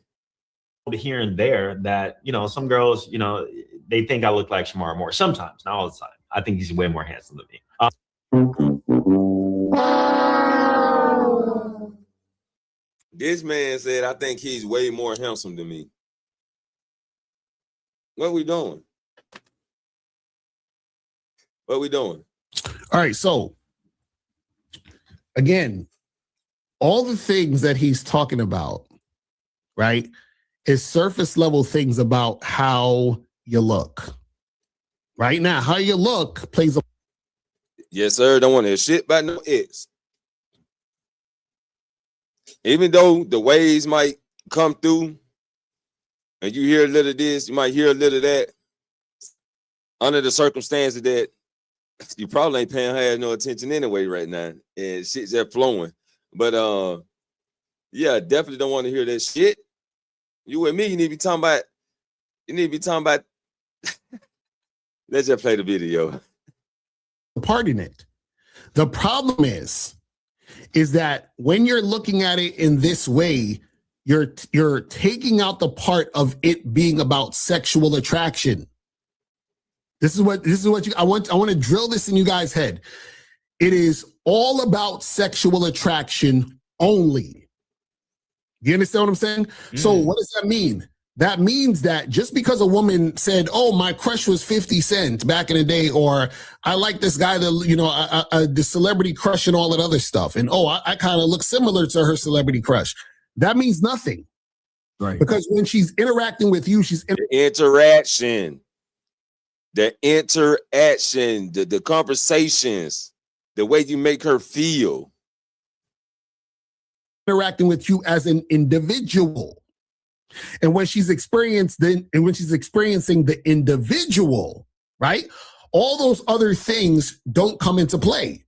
here and there that, you know, some girls, you know, they think I look like Shamar Moore sometimes, not all the time. I think he's way more handsome than me. This man said, I think he's way more handsome than me. What we doing? What we doing? All right, so again, all the things that he's talking about, right, is surface level things about how you look. Right now, how you look plays a Yes, sir. Don't want to hear shit about no ex. Even though the waves might come through and you hear a little of this, you might hear a little of that, under the circumstances that you probably ain't paying her no attention anyway right now, and shit's just flowing. But yeah, definitely don't want to hear that shit. You and me, you need to be talking about let's just play the video. part in it. The problem is that when you're looking at it in this way, you're taking out the part of it being about sexual attraction. This is what I want to drill this in you guys' head. It is all about sexual attraction only. You understand what I'm saying? So what does that mean? That means that just because a woman said, "Oh, my crush was 50 Cent back in the day," or "I like this guy, the celebrity crush and all that other stuff," and "Oh, I kind of look similar to her celebrity crush," that means nothing, right? Because when she's interacting with you, the interaction, the conversations, the way you make her feel, interacting with you as an individual. And when she's experiencing the individual, right, all those other things don't come into play.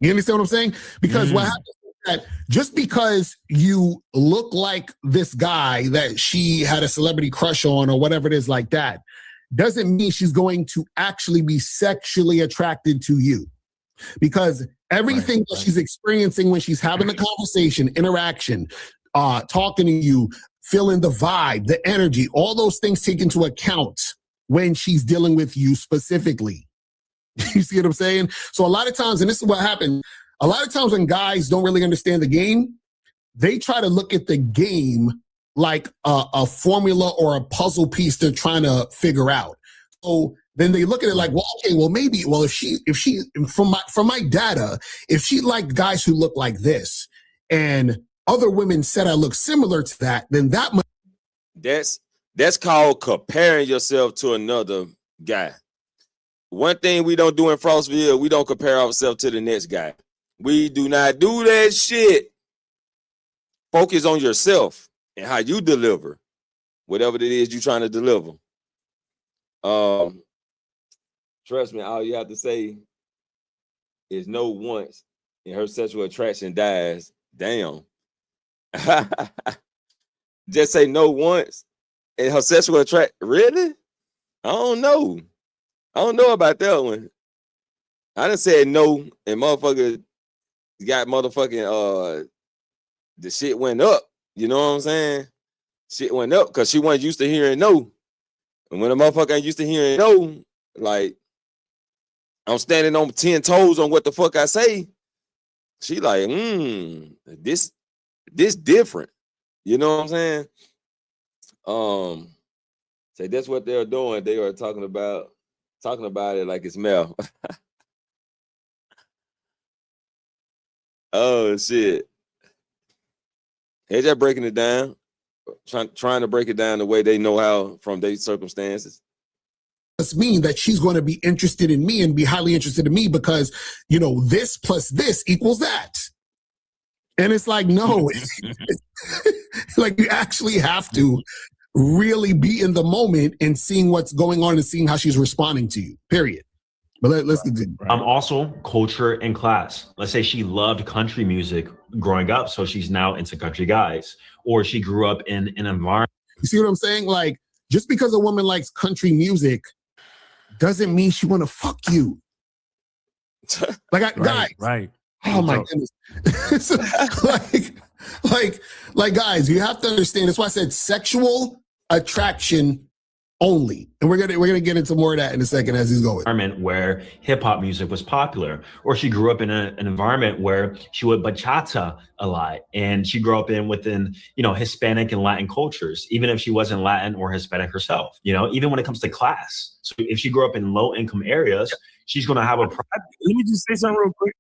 You understand what I'm saying? Because what happens is that just because you look like this guy that she had a celebrity crush on or whatever it is like that, doesn't mean she's going to actually be sexually attracted to you. Because everything that she's experiencing when she's having a conversation, interaction, talking to you, feeling the vibe, the energy, all those things take into account when she's dealing with you specifically. You see what I'm saying? So a lot of times, and this is what happens, a lot of times when guys don't really understand the game, they try to look at the game like a formula or a puzzle piece they're trying to figure out. So then they look at it like, well, okay, well, maybe, well, if she, from my data, if she liked guys who look like this, and other women said I look similar to that, then that might. That's called comparing yourself to another guy. One thing we don't do in Frostville, we don't compare ourselves to the next guy. We do not do that shit. Focus on yourself and how you deliver whatever it is you're trying to deliver. Trust me, all you have to say is no once, and her sexual attraction dies. Damn. Just say no once, and her sexual attract. Really? I don't know. I don't know about that one. I done said no, and motherfucker got motherfucking the shit went up. You know what I'm saying? Shit went up because she wasn't used to hearing no. And when a motherfucker ain't used to hearing no, like I'm standing on 10 toes on what the fuck I say. She like, this different. You know what I'm saying? Say that's what they're doing. They are talking about it like it's Mel. Oh shit. They're just breaking it down. Trying to break it down the way they know how from their circumstances. Does mean that she's going to be interested in me and be highly interested in me because, you know, this plus this equals that. And it's like, no, like you actually have to really be in the moment and seeing what's going on and seeing how she's responding to you, period. But let's continue. Also culture and class. Let's say she loved country music growing up, so she's now into country guys, or she grew up in an environment. You see what I'm saying? Like, just because a woman likes country music doesn't mean she want to fuck you. Like, guys, right. Oh my goodness. like guys, you have to understand. That's why I said sexual attraction only. And we're gonna get into more of that in a second as he's going. Environment where hip hop music was popular, or she grew up in an environment where she would bachata a lot, and she grew up within Hispanic and Latin cultures, even if she wasn't Latin or Hispanic herself. Even when it comes to class. So if she grew up in low income areas, she's gonna have a. Let me just say something real quick.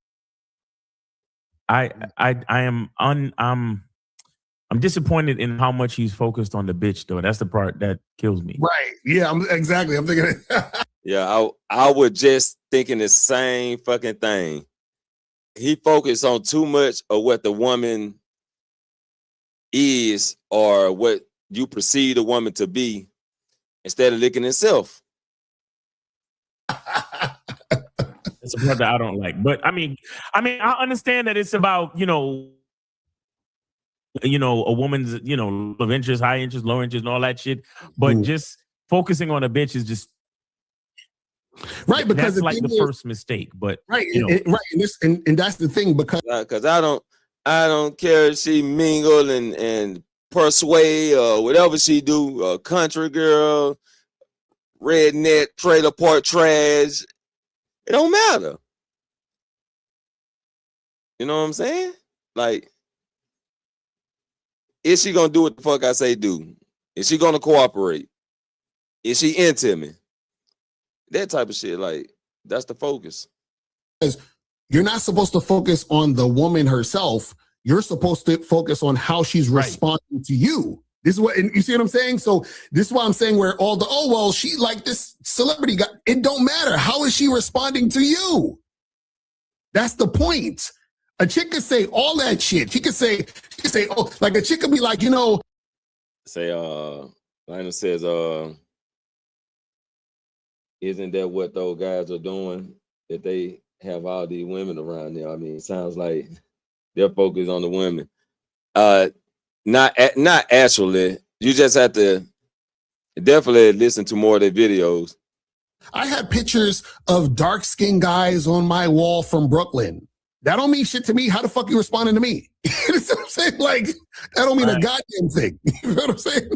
I'm disappointed in how much he's focused on the bitch, though. That's the part that kills me. Right. Yeah, I'm thinking Yeah, I was just thinking the same fucking thing. He focused on too much of what the woman is or what you perceive the woman to be instead of looking himself. It's a part that I don't like. But I mean, I understand that it's about, a woman's, of interest, high interest, low interest, and all that shit. But just focusing on a bitch is just right, because that's like the first mistake. But right, and that's the thing, because I don't care if she mingle and persuade or whatever she do, country girl, redneck, trailer park trash. It don't matter. You know what I'm saying? Like, is she gonna do what the fuck I say do? Is she gonna cooperate? Is she into me? That type of shit, like, that's the focus. Because you're not supposed to focus on the woman herself. You're supposed to focus on how she's responding to you. This is what, and you see what I'm saying? So this is why I'm saying where all the, she like this celebrity guy. It don't matter. How is she responding to you? That's the point. A chick could say all that shit. She could say, like a chick could be like, Say, Lionel says, isn't that what those guys are doing? That they have all these women around there. I mean, it sounds like they're focused on the women. Not actually. You just have to definitely listen to more of their videos. I had pictures of dark-skinned guys on my wall from Brooklyn. That don't mean shit to me. How the fuck you responding to me? You know what I'm saying? Like, that don't mean a goddamn thing. You know what I'm saying?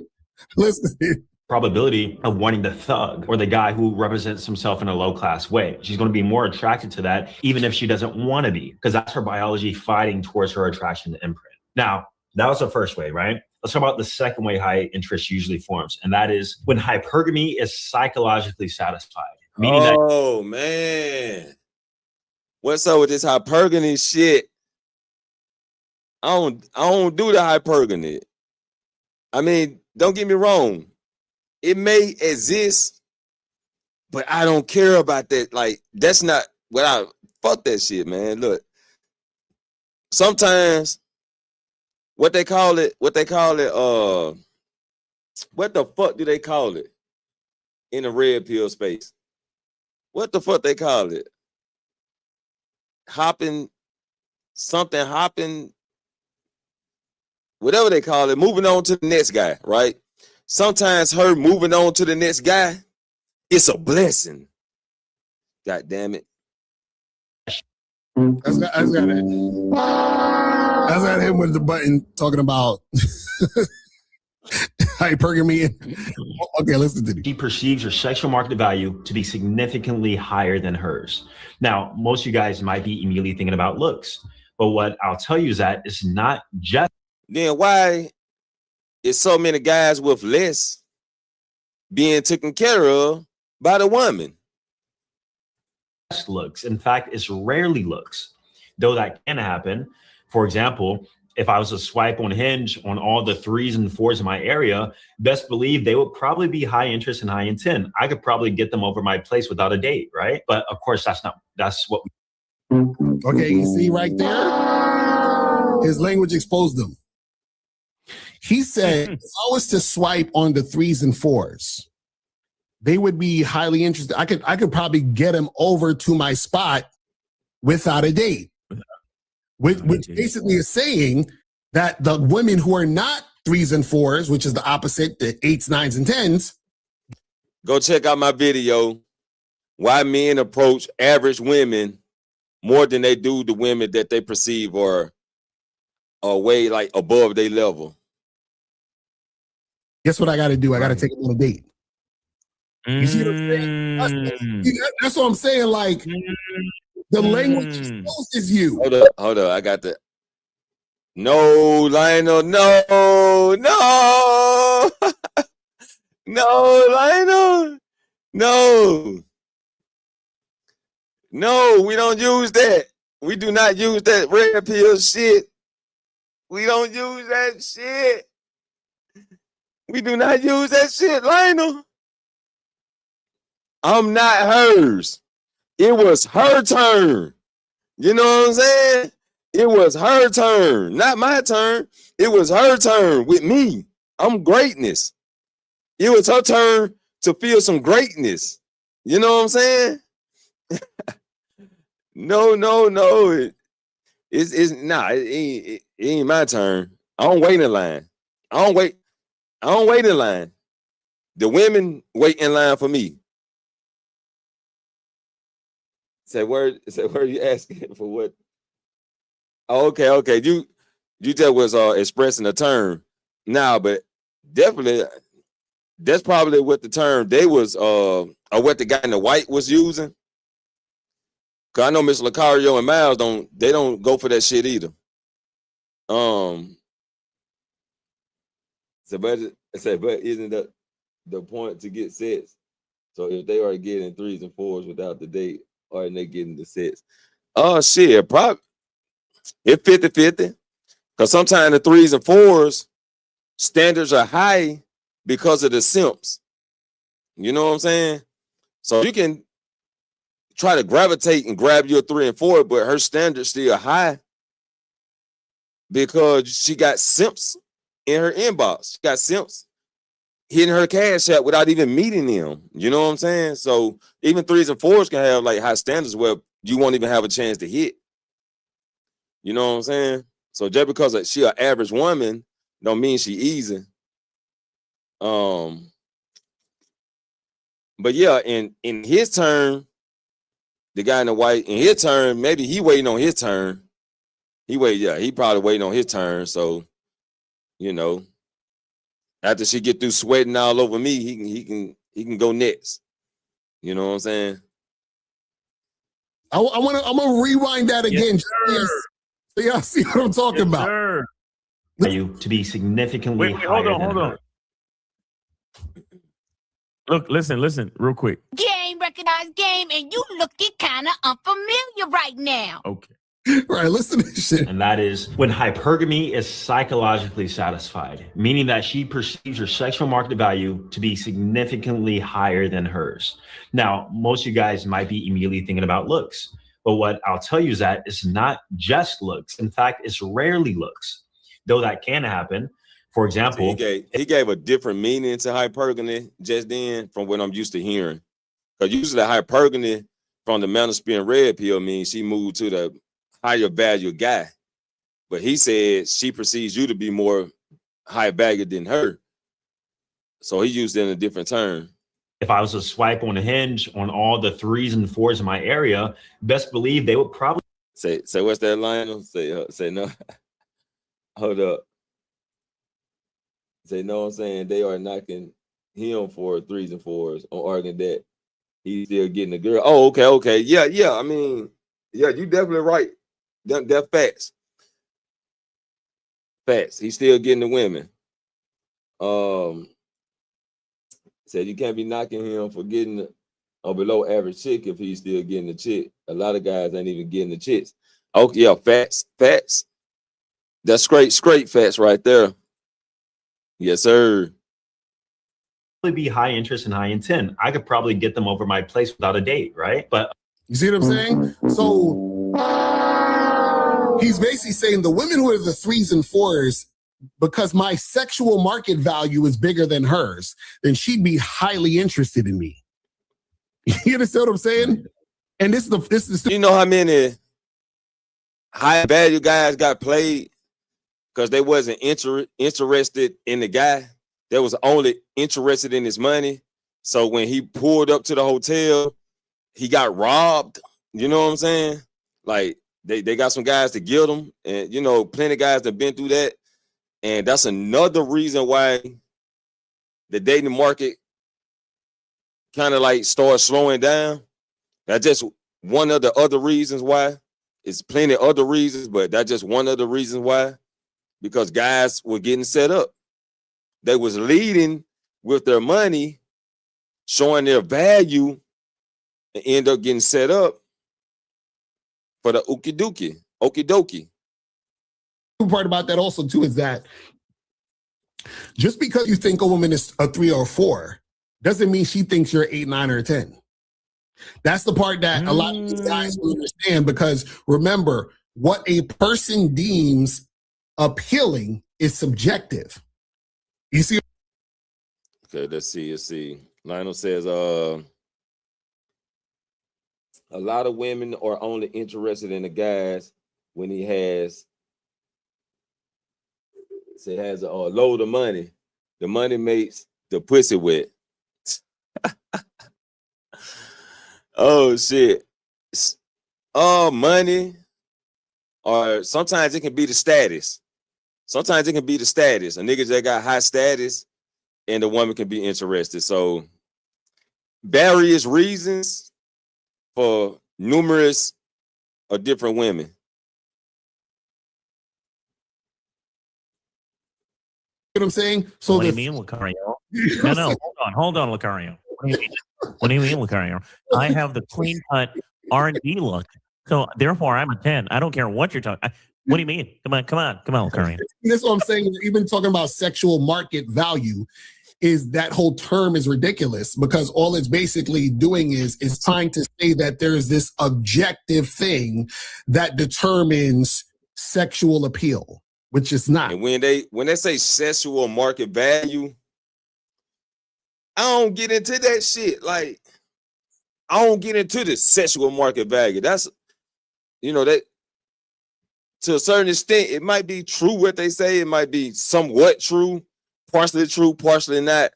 Listen. Probability of wanting the thug or the guy who represents himself in a low-class way. She's going to be more attracted to that, even if she doesn't want to be, because that's her biology fighting towards her attraction to imprint. Now, that was the first way, right? Let's talk about the second way high interest usually forms, and that is when hypergamy is psychologically satisfied. Meaning man. What's up with this hypergamy shit? I don't do the hypergamy. I mean, don't get me wrong. It may exist, but I don't care about that. Like, that's not what fuck that shit, man. Look, sometimes what the fuck do they call it in the red pill space? what the fuck they call it? Hopping, something hopping, whatever they call it, moving on to the next guy, right? Sometimes her moving on to the next guy, it's a blessing. God damn it. That's got him with the button talking about hypergamy. Okay, let's continue. She perceives her sexual market value to be significantly higher than hers. Now, most of you guys might be immediately thinking about looks, but what I'll tell you is that it's not just Then why is so many guys with less being taken care of by the woman? looks. In fact, it's rarely looks, though that can happen. For example, if I was to swipe on Hinge on all the 3s and 4s in my area, best believe they would probably be high interest and high intent. I could probably get them over my place without a date, right? But of course, that's what Okay, you see right there? His language exposed them. He said, if I was to swipe on the 3s and 4s, they would be highly interested. I could probably get him over to my spot without a date. Which basically is saying that the women who are not 3s and 4s, which is the opposite, the 8s, 9s, and 10s. Go check out my video, why men approach average women more than they do the women that they perceive are way like above their level. Guess what I got to do? I got to take him on a date. You see what I'm saying? That's what I'm saying. Like, the language exposed is you. Hold up. I got the. No, Lionel. No. No, Lionel. No, we don't use that. We do not use that red pill shit. We don't use that shit. We do not use that shit, Lionel. I'm not hers. It was her turn. You know what I'm saying? It was her turn, not my turn. It was her turn with me. I'm greatness. It was her turn to feel some greatness. You know what I'm saying? No. It ain't my turn. I don't wait in line. I don't wait in line. The women wait in line for me. Say where you asking for what? Oh, okay. You just was expressing a term. Nah, but definitely that's probably what the term they was or what the guy in the white was using. Cause I know Mr. Lucario and Miles don't go for that shit either. But isn't that the point to get sets? So if they are getting 3s and 4s without the date, or they getting the sets? Oh shit, probably it's 50-50. Because sometimes the 3s and 4s standards are high because of the simps. You know what I'm saying? So you can try to gravitate and grab your 3 and 4, but her standards still high because she got simps in her inbox. She got simps hitting her cash app without even meeting them. You know what I'm saying? So even 3s and 4s can have like high standards where you won't even have a chance to hit. You know what I'm saying? So just because she an average woman don't mean she easy. But yeah, in his turn, the guy in the white, in his turn, maybe he waiting on his turn. He probably waiting on his turn. So, you know, after she get through sweating all over me, he can go next. You know what I'm saying? I'm gonna rewind that again. Yes, so y'all see what I'm talking about. Sir. value to be significantly Wait, higher hold than on. her. Look, listen, real quick. Game, recognized game, and you looking kind of unfamiliar right now. Okay. Right, listen to this shit. And that is when hypergamy is psychologically satisfied, meaning that she perceives her sexual market value to be significantly higher than hers. Now, most of you guys might be immediately thinking about looks, but what I'll tell you is that it's not just looks. In fact, it's rarely looks, though that can happen. For example, he gave a different meaning to hypergamy just then from what I'm used to hearing. Because usually hypergamy from the manosphere red pill means she moved to the higher value guy. But he said she perceives you to be more high value than her. So he used it in a different term. If I was to swipe on a Hinge on all the 3s and 4s in my area, best believe they would probably say what's that, Lionel? Say no. Hold up. Say no. I'm saying they are knocking him for 3s and 4s on arguing that he's still getting a girl. Oh, okay. Yeah. I mean, yeah, you definitely right. That facts. Facts. He's still getting the women. Said you can't be knocking him for getting a below average chick if he's still getting the chick. A lot of guys ain't even getting the chicks. Oh yeah, facts. That's straight facts right there. Yes, sir. be high interest and high intent. I could probably get them over my place without a date, right? But you see what I'm saying? So he's basically saying the women who are the 3s and 4s, because my sexual market value is bigger than hers, then she'd be highly interested in me. You understand what I'm saying? And this is you know how many high value guys got played because they wasn't interested in the guy. They was only interested in his money. So when he pulled up to the hotel, he got robbed. You know what I'm saying? Like they got some guys to get him, and you know, plenty of guys that have been through that. And that's another reason why the dating market kind of like starts slowing down. That's just one of the other reasons why. It's plenty of other reasons, but that's just one of the reasons why. Because guys were getting set up. They was leading with their money, showing their value, and end up getting set up for the okie dokie. The part about that also too is that just because you think a woman is a 3 or 4 doesn't mean she thinks you're 8, 9, or 10. That's the part that a lot of these guys will understand, because remember, what a person deems appealing is subjective. You see? Okay, let's see. Lionel says, a lot of women are only interested in the guys when he has a load of money. The money makes the pussy wet. Oh shit. Money, or sometimes it can be the status. A nigga that got high status and the woman can be interested. So various reasons for numerous or different women. You know what I'm saying? So what do you mean, Lucario? No, hold on, Lucario. What do you mean, Lucario? I have the clean cut R&B look, so therefore I'm a 10. I don't care what you're talking. What do you mean? Come on, Lucario. That's what I'm saying. Even talking about sexual market value, is that whole term is ridiculous, because all it's basically doing is trying to say that there's this objective thing that determines sexual appeal, which is not. And when they say sexual market value, I don't get into that shit. Like, I don't get into the sexual market value. That's, you know, that to a certain extent, it might be true what they say. It might be somewhat true, partially not.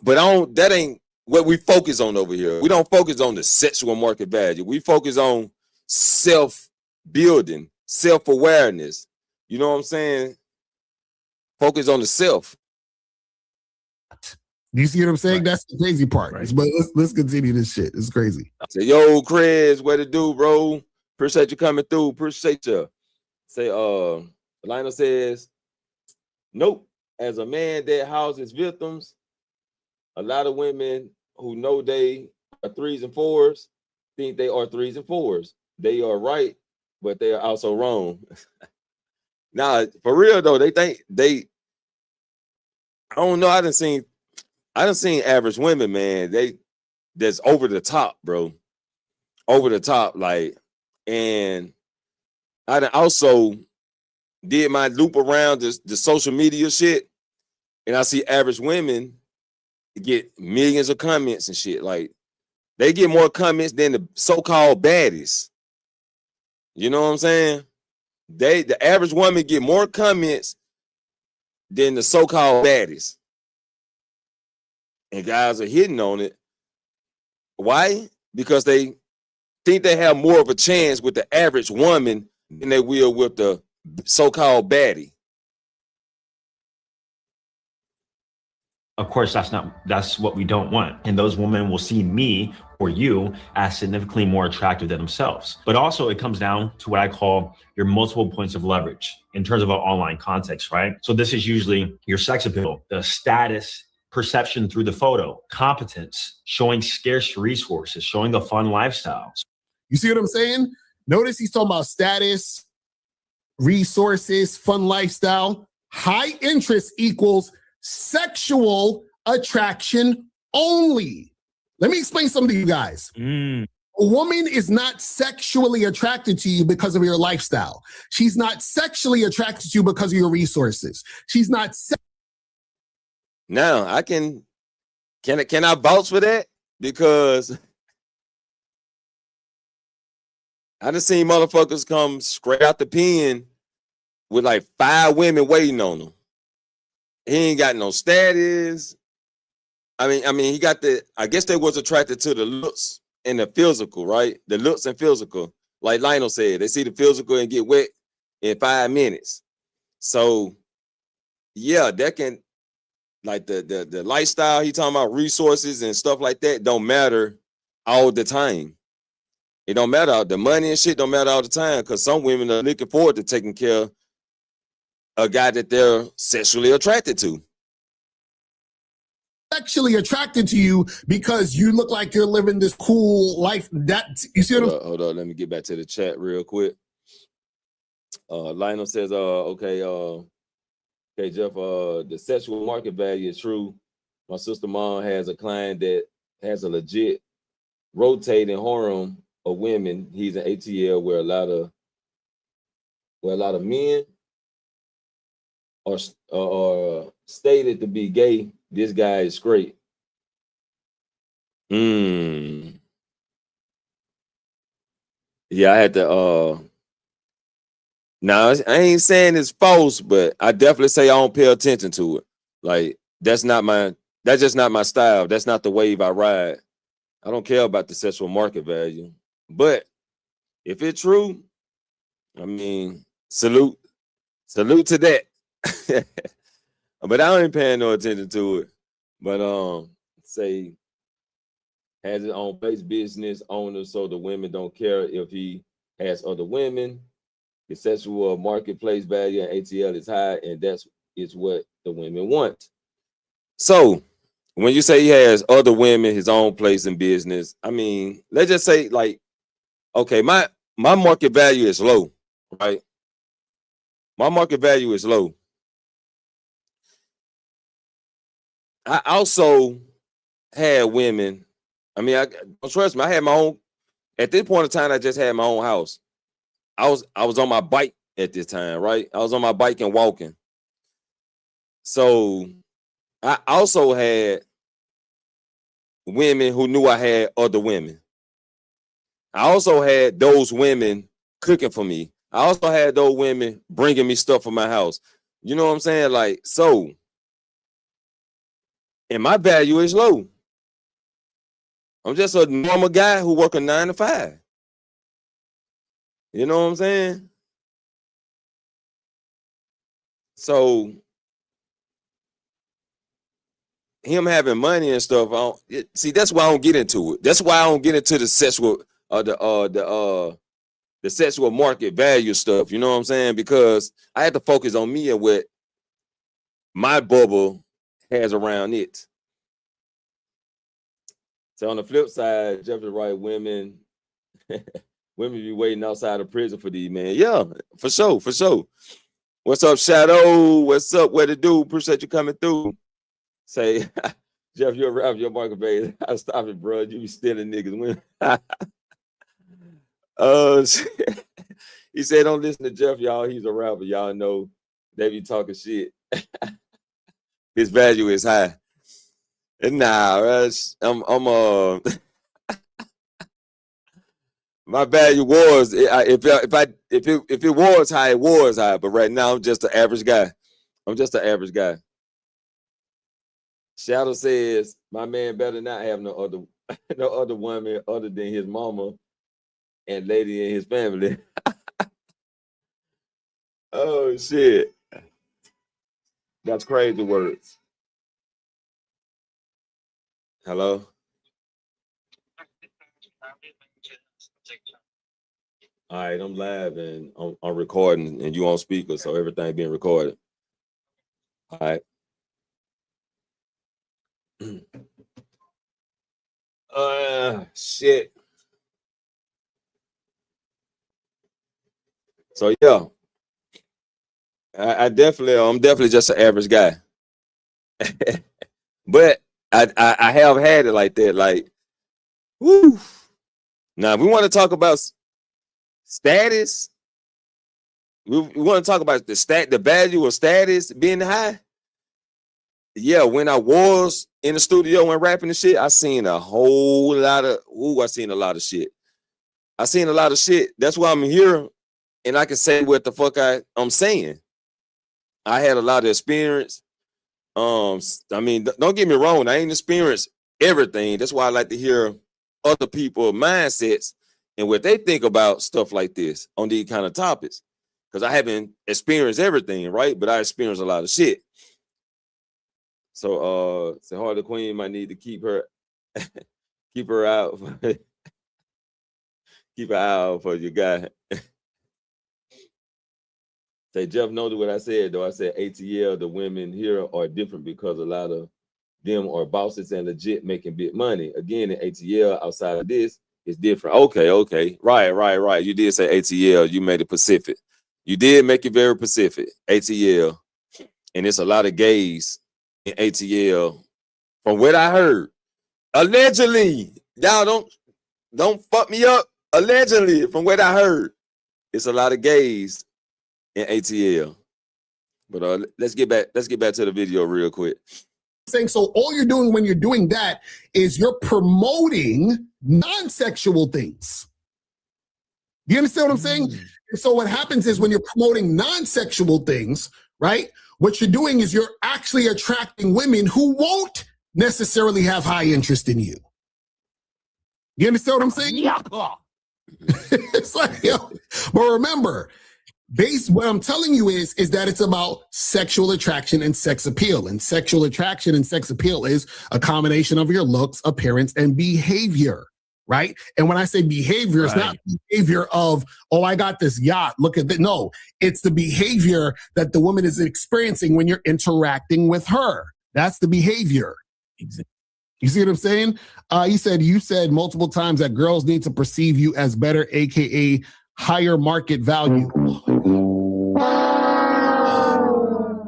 But that ain't what we focus on over here. We don't focus on the sexual market value. We focus on self-building, self-awareness. You know what I'm saying? Focus on the self. Do you see what I'm saying? Right. That's the crazy part. Right. But let's continue this shit. It's crazy. Say, yo, Chris, what it do, bro? Appreciate you coming through. Appreciate you. Say, Lionel says, nope. As a man that houses victims, a lot of women who know they are 3s and 4s think they are 3s and 4s. They are right, but they are also wrong. Nah, for real though, they think I don't know. I done seen average women, man. That's over the top, bro. Over the top, like, and I done also did my loop around the social media shit, and I see average women get millions of comments and shit. Like, They get more comments than the so-called baddies. You know what I'm saying? The average woman get more comments than the so-called baddies. And guys are hitting on it. Why? Because they think they have more of a chance with the average woman than they will with the so-called baddie. Of course, that's what we don't want. And those women will see me or you as significantly more attractive than themselves. But also it comes down to what I call your multiple points of leverage in terms of an online context, right? So this is usually your sex appeal, the status, perception through the photo, competence, showing scarce resources, showing a fun lifestyle. You see what I'm saying? Notice he's talking about status, resources, fun lifestyle. High interest equals sexual attraction only. Let me explain something to you guys. A woman is not sexually attracted to you because of your lifestyle. She's not sexually attracted to you because of your resources. She's not. Now I can I vouch for that? Because I done seen motherfuckers come straight out the pen with like 5 women waiting on him. He ain't got no status. I mean, he got I guess they was attracted to the looks and the physical, right? The looks and physical. Like Lionel said, they see the physical and get wet in 5 minutes. So yeah, that can, like the lifestyle, he talking about resources and stuff like that don't matter all the time. It don't matter. The money and shit don't matter all the time, because some women are looking forward to taking care of a guy that they're sexually attracted to. Sexually attracted to you because you look like you're living this cool life. That you see what I'm. Hold on, let me get back to the chat real quick. Lionel says, okay, Jeff, the sexual market value is true. My sister mom has a client that has a legit rotating harem of women. He's an ATL where a lot of men are stated to be gay. This guy is straight. Yeah, I had to now I ain't saying it's false, but I definitely say I don't pay attention to it. Like that's just not my style. That's not the wave I ride. I don't care about the sexual market value. But if it's true, I mean, salute to that. But I ain't paying no attention to it. But say has his own place, business owner, so the women don't care if he has other women. The sexual marketplace value in ATL is high, and is what the women want. So when you say he has other women, his own place in business, I mean, let's just say, like, okay, my market value is low, right? My market value is low. I also had women. I mean, trust me, I had my own. At this point in time, I just had my own house. I was on my bike at this time, right? I was on my bike and walking. So I also had women who knew I had other women. I also had those women cooking for me. I also had those women bringing me stuff for my house. You know what I'm saying? Like, so, and my value is low. I'm just a normal guy who work a 9 to 5. You know what I'm saying? So him having money and stuff, see, that's why I don't get into it. That's why I don't get into the sexual the sexual market value stuff. You know what I'm saying? Because I had to focus on me and what my bubble has around it. So on the flip side, Jeff is right, women be waiting outside of prison for these, man. Yeah, for sure. What's up, Shadow? What's up? What it do? Appreciate you coming through. Say, Jeff, you're a rapper, your market value. I stop it, bro. You be stealing niggas. He said, don't listen to Jeff, y'all. He's a rapper. Y'all know they be talking shit. His value is high. And nah, I'm My value was if it was high, it was high. But right now, I'm just an average guy. I'm just an average guy. Shadow says my man better not have no other woman other than his mama and lady in his family. Oh shit, that's crazy words. Hello. All right, I'm live and I'm recording, and you on speaker, so everything being recorded. All right. Shit. So yeah, I'm definitely just an average guy, but I have had it like that. Like, woo. Now, if we want to talk about status, we want to talk about the value of status being high. Yeah, when I was in the studio and rapping and shit, I seen a lot of shit. I seen a lot of shit. That's why I'm here, and I can say what the fuck I'm saying. I had a lot of experience. I mean, don't get me wrong, I ain't experienced everything. That's why I like to hear other people's mindsets and what they think about stuff like this on these kind of topics. Because I haven't experienced everything, right? But I experienced a lot of shit. So Harley Quinn might need to keep her out. Keep her out for your guy. Say Jeff noted what I said though. I said ATL, the women here are different because a lot of them are bosses and legit making big money. Again, in ATL, outside of this, it's different. Okay. Right. You did say ATL, you made it Pacific. You did make it very Pacific, ATL. And it's a lot of gays in ATL. From what I heard, allegedly, y'all don't fuck me up. Allegedly, from what I heard, it's a lot of gays in ATL. But let's get back to the video real quick. Saying so all you're doing when you're doing that is you're promoting non-sexual things. You understand what I'm saying? And so what happens is when you're promoting non-sexual things, right? What you're doing is you're actually attracting women who won't necessarily have high interest in you. You understand what I'm saying? Yeah. It's like, but remember, what I'm telling you is that it's about sexual attraction and sex appeal. And sexual attraction and sex appeal is a combination of your looks, appearance, and behavior, right? And when I say behavior, it's not behavior of, oh, I got this yacht, look at that. No, it's the behavior that the woman is experiencing when you're interacting with her. That's the behavior. Exactly. You see what I'm saying? You said multiple times that girls need to perceive you as better, AKA higher market value.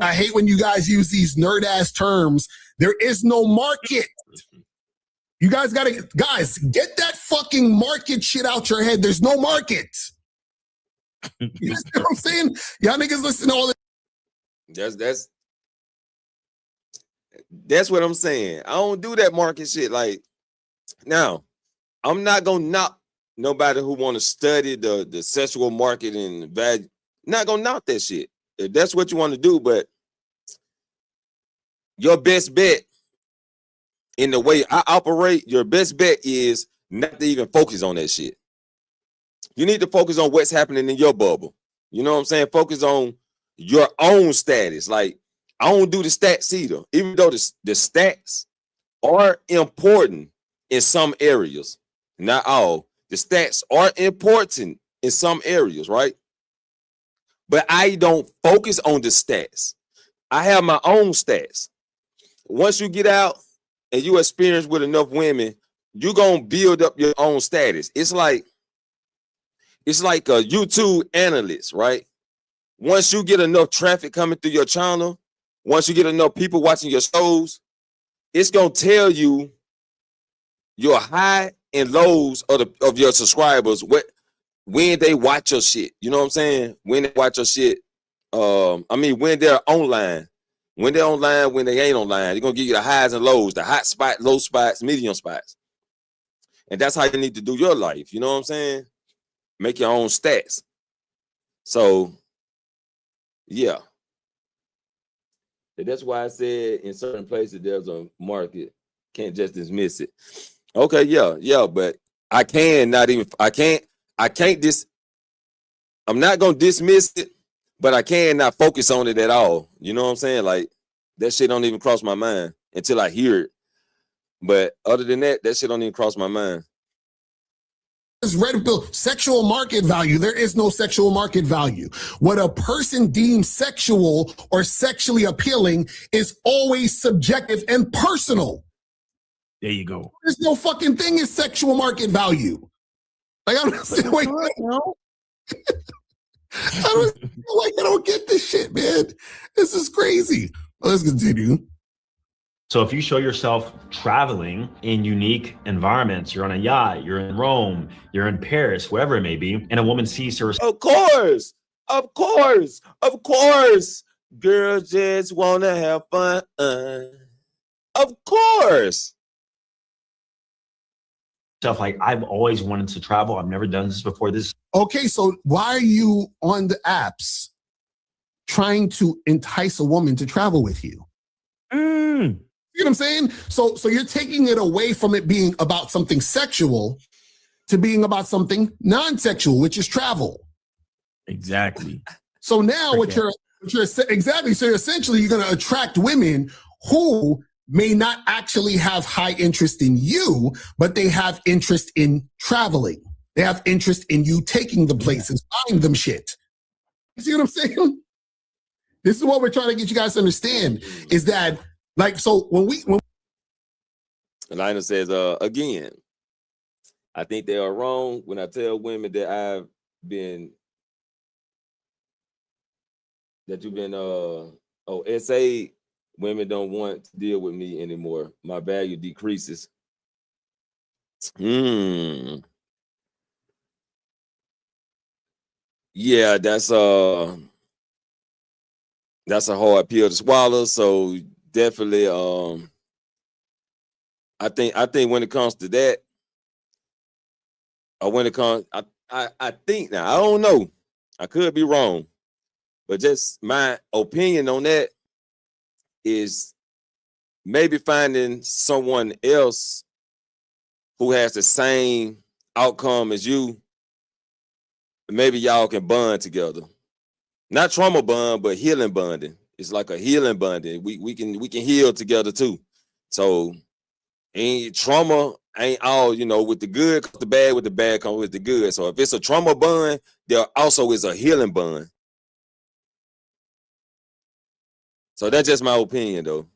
I hate when you guys use these nerd ass terms. There is no market. You guys get that fucking market shit out your head. There's no market. You know what I'm saying? Y'all niggas listen to all this. That's what I'm saying. I don't do that market shit. Like, now, I'm not gonna knock nobody who want to study the sexual market and value. Not gonna knock that shit. If that's what you want to do, but your best bet in the way I operate, your best bet is not to even focus on that shit. You need to focus on what's happening in your bubble. You know what I'm saying? Focus on your own status. Like, I don't do the stats either, even though the stats are important in some areas, not all. The stats are important in some areas, right? But I don't focus on the stats. I have my own stats. Once you get out and you experience with enough women, you're going to build up your own status. It's like a YouTube analyst, right? Once you get enough traffic coming through your channel, once you get enough people watching your shows, it's going to tell you your high and lows of your subscribers, when they watch your shit. You know what I'm saying? When they watch your shit. When they're online. When they're online, when they ain't online. They're going to give you the highs and lows, the hot spot, low spots, medium spots. And that's how you need to do your life. You know what I'm saying? make your own stats. So, yeah. And that's why I said in certain places there's a market. Can't just dismiss it. Okay, yeah, but I can't I'm not gonna dismiss it, but I cannot focus on it at all. You know what I'm saying? Like that shit don't even cross my mind until I hear it. But other than that, that shit don't even cross my mind. This red pill, sexual market value. There is no sexual market value. What a person deems sexual or sexually appealing is always subjective and personal. There you go. There's no fucking thing as sexual market value. Like, I don't wait, I don't get this shit, man. This is crazy. Well, let's continue. So if you show yourself traveling in unique environments, you're on a yacht, you're in Rome, you're in Paris, wherever it may be, and a woman sees her. Of course. Girls just want to have fun. Of course. Stuff like, I've always wanted to travel. I've never done this before. Okay, so why are you on the apps trying to entice a woman to travel with you? You know what I'm saying? So you're taking it away from it being about something sexual to being about something non-sexual, which is travel. Exactly. So now what you're exactly, so essentially you're going to attract women who may not actually have high interest in you, but they have interest in traveling. They have interest in you taking them places, buying them shit. You see what I'm saying? This is what we're trying to get you guys to understand is that, like, so when Elena says, again, I think they are wrong when I tell women that you've been SA, women don't want to deal with me anymore. My value decreases. Yeah, that's a hard pill to swallow. So definitely, I think when it comes to that, or when it comes, I think now, I don't know, I could be wrong, but just my opinion on that is maybe finding someone else who has the same outcome as you. Maybe y'all can bond together. Not trauma bond, but healing bonding. It's like a healing bonding. We can heal together too. So trauma ain't all, with the good comes the bad, with the bad comes with the good. So if it's a trauma bond, there also is a healing bond. So that's just my opinion though.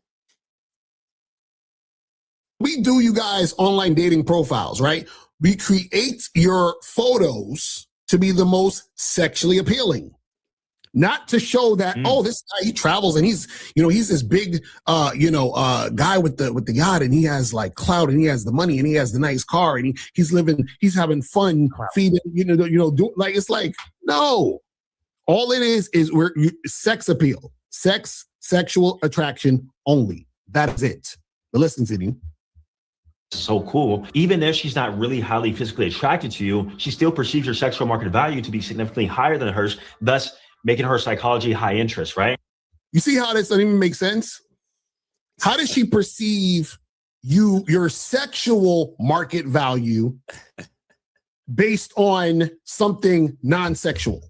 we do you guys online dating profiles, right? We create your photos to be the most sexually appealing. Not to show that, this guy, he travels and he's this big guy with the yacht, and he has like clout, and he has the money, and he has the nice car, and he's having fun feeding, it's like, no. All it is sex appeal, sexual attraction only. That is it. But listen to you. So cool. Even if she's not really highly physically attracted to you, she still perceives your sexual market value to be significantly higher than hers, thus making her psychology high interest, right? You see how this doesn't even make sense? How does she perceive your sexual market value based on something non-sexual?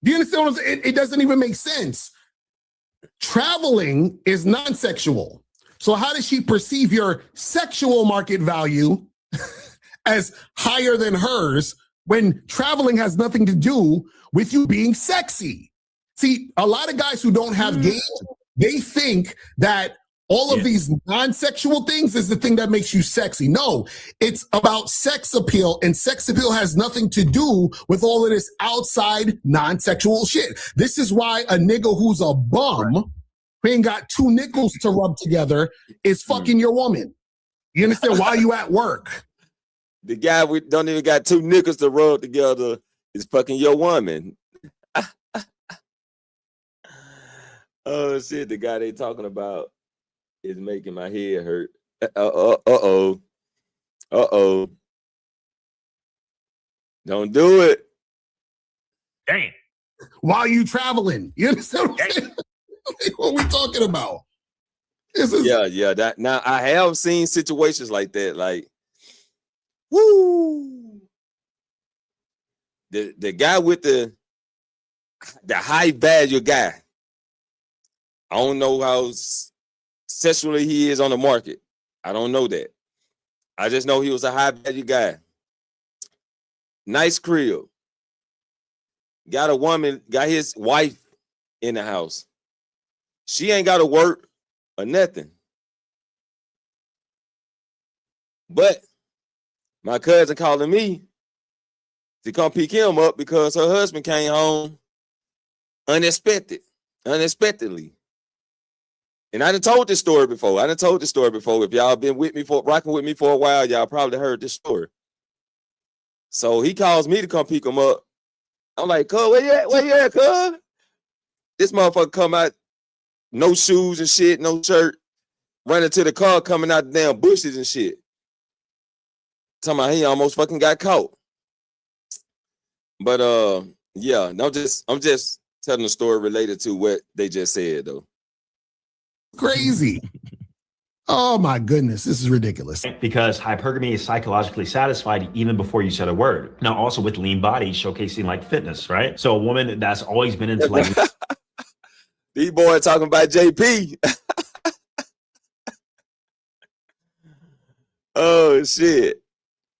Do you understand what I'm saying? It doesn't even make sense. Traveling is non-sexual. So how does she perceive your sexual market value as higher than hers when traveling has nothing to do with you being sexy? See, a lot of guys who don't have game, they think that all of these non-sexual things is the thing that makes you sexy. No, it's about sex appeal, and sex appeal has nothing to do with all of this outside non-sexual shit. This is why a nigga who's a bum, who ain't got two nickels to rub together, is fucking your woman. You understand? Why you at work? The guy we don't even got two nickels to rub together is fucking your woman. Oh shit, the guy they talking about is making my head hurt. Uh-oh. Don't do it. Damn. While you traveling. You understand what I'm saying? Like, what we talking about? This is Yeah. That now I have seen situations like that. Like, woo. The guy with the high value guy. I don't know how sexually he is on the market. I don't know that. I just know he was a high value guy. Nice crib. Got a woman, got his wife in the house. She ain't got to work or nothing. But my cousin calling me to come pick him up because her husband came home unexpectedly. And I done told this story before. If y'all been rocking with me for a while, y'all probably heard this story. So he calls me to come pick him up. I'm like, cuz, where you at? Where you at, cuz? This motherfucker come out, no shoes and shit, no shirt, running to the car, coming out the damn bushes and shit. Talking about he almost fucking got caught. But yeah, I'm just telling a story related to what they just said though. crazy. Oh my goodness, this is ridiculous. Because hypergamy is psychologically satisfied even before you said a word. Now, also with lean body showcasing like fitness, right? So a woman that's always been into like these boys talking about JP. Oh shit.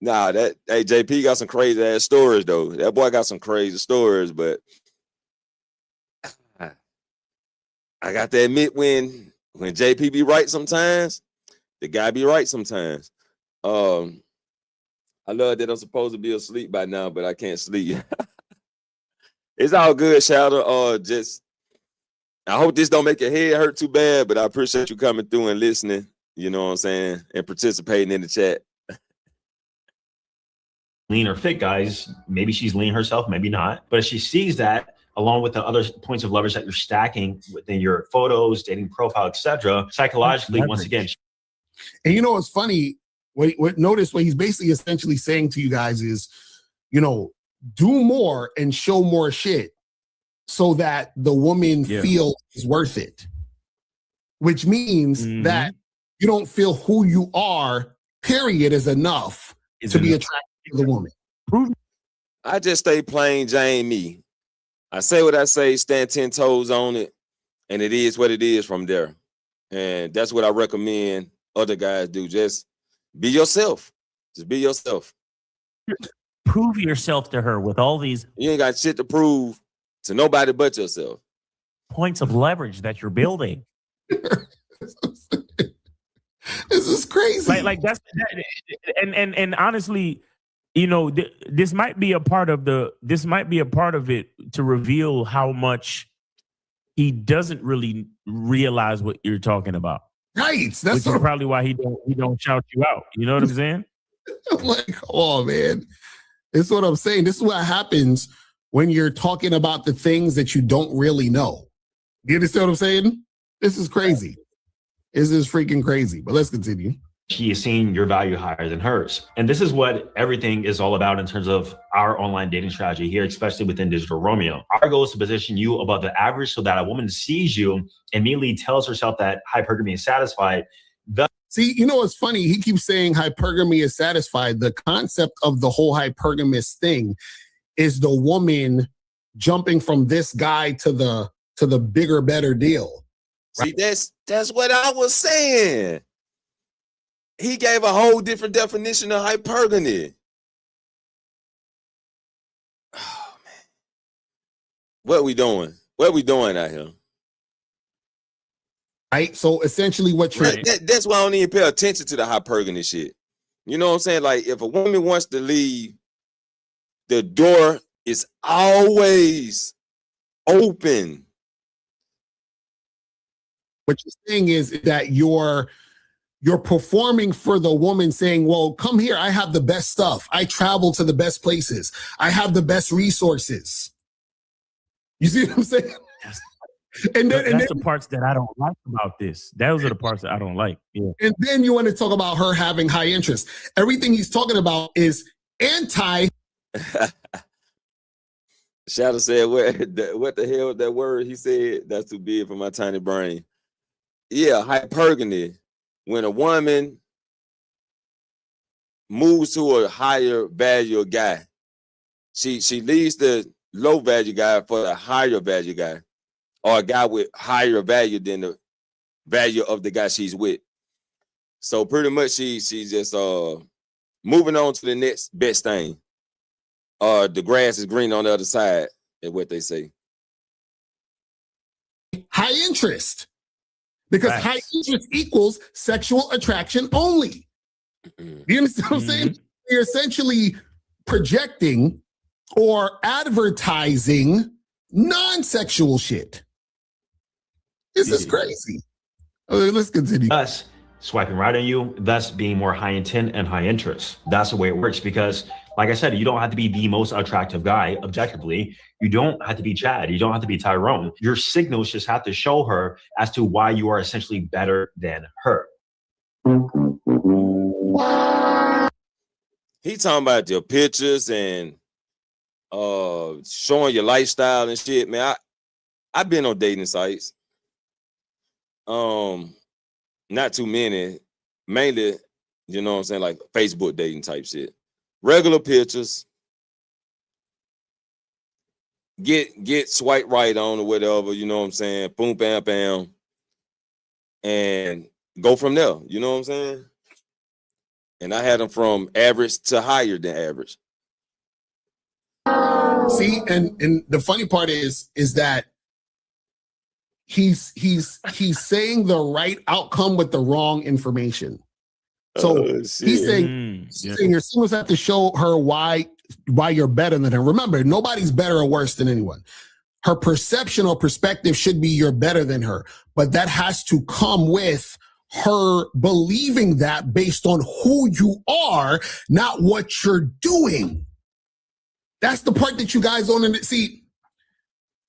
Nah, JP got some crazy ass stories though. That boy got some crazy stories, but I got to admit when JP be right sometimes, the guy be right sometimes. I love that I'm supposed to be asleep by now, but I can't sleep. It's all good, Shadow. I hope this don't make your head hurt too bad, but I appreciate you coming through and listening, you know what I'm saying, and participating in the chat. lean or fit guys, maybe she's lean herself, maybe not. But if she sees that, along with the other points of leverage that you're stacking within your photos, dating profile, etc., psychologically, once again. And you know what's funny? Notice what he's basically essentially saying to you guys is, do more and show more shit so that the woman feels it's worth it. Which means that you don't feel who you are, period, is enough to be attracted to the woman. I just stay plain Jane me. I say what I say, stand 10 toes on it, and it is what it is from there. And that's what I recommend other guys do. Just be yourself. Just be yourself. Prove yourself to her with all these. You ain't got shit to prove to nobody but yourself. Points of leverage that you're building. This is crazy. Like that's and honestly, this might be a part of it to reveal how much he doesn't really realize what you're talking about. Right. That's which is probably why he don't shout you out. You know what I'm saying? I'm like, oh man. This is what I'm saying. This is what happens when you're talking about the things that you don't really know. You understand what I'm saying? This is crazy. This is freaking crazy. But let's continue. She is seeing your value higher than hers. And this is what everything is all about in terms of our online dating strategy here, especially within Digital Romeo. Our goal is to position you above the average so that a woman sees you and immediately tells herself that hypergamy is satisfied. See, what's funny? He keeps saying hypergamy is satisfied. The concept of the whole hypergamous thing is the woman jumping from this guy to the bigger, better deal. Right? See, that's what I was saying. He gave a whole different definition of hypergamy. Oh man. What we doing? What we doing out here? Right. So essentially what you're that's why I don't even pay attention to the hypergamy shit. You know what I'm saying? Like if a woman wants to leave, the door is always open. What you're saying is that you're performing for the woman, saying, well, come here. I have the best stuff. I travel to the best places. I have the best resources. You see what I'm saying? Yes. And then the parts that I don't like about this. Those are the parts that I don't like. Yeah. And then you want to talk about her having high interest. Everything he's talking about is anti Shadow said, what the hell was that word he said? That's too big for my tiny brain. Yeah, hypergamy. When a woman moves to a higher value guy, she leaves the low value guy for the higher value guy, or a guy with higher value than the value of the guy she's with. So pretty much she's just moving on to the next best thing. The grass is green on the other side, is what they say. High interest. Because high interest equals sexual attraction only. You understand what I'm saying? You're essentially projecting or advertising non-sexual shit. This is crazy. Let's continue. Thus, swiping right on you, thus being more high intent and high interest. That's the way it works because, like I said, you don't have to be the most attractive guy objectively. You don't have to be Chad. You don't have to be Tyrone. Your signals just have to show her as to why you are essentially better than her. He talking about your pictures and showing your lifestyle and shit, man. I've been on dating sites. Not too many. Mainly, you know what I'm saying, like Facebook dating type shit. Regular pictures. Get swipe right on or whatever, you know what I'm saying? Boom, bam, bam. And go from there, you know what I'm saying? And I had them from average to higher than average. See, and the funny part is that he's saying the right outcome with the wrong information. So he's saying your signals have to show her why you're better than her. Remember, nobody's better or worse than anyone. Her perception or perspective should be you're better than her, but that has to come with her believing that based on who you are, not what you're doing. That's the part that you guys don't see.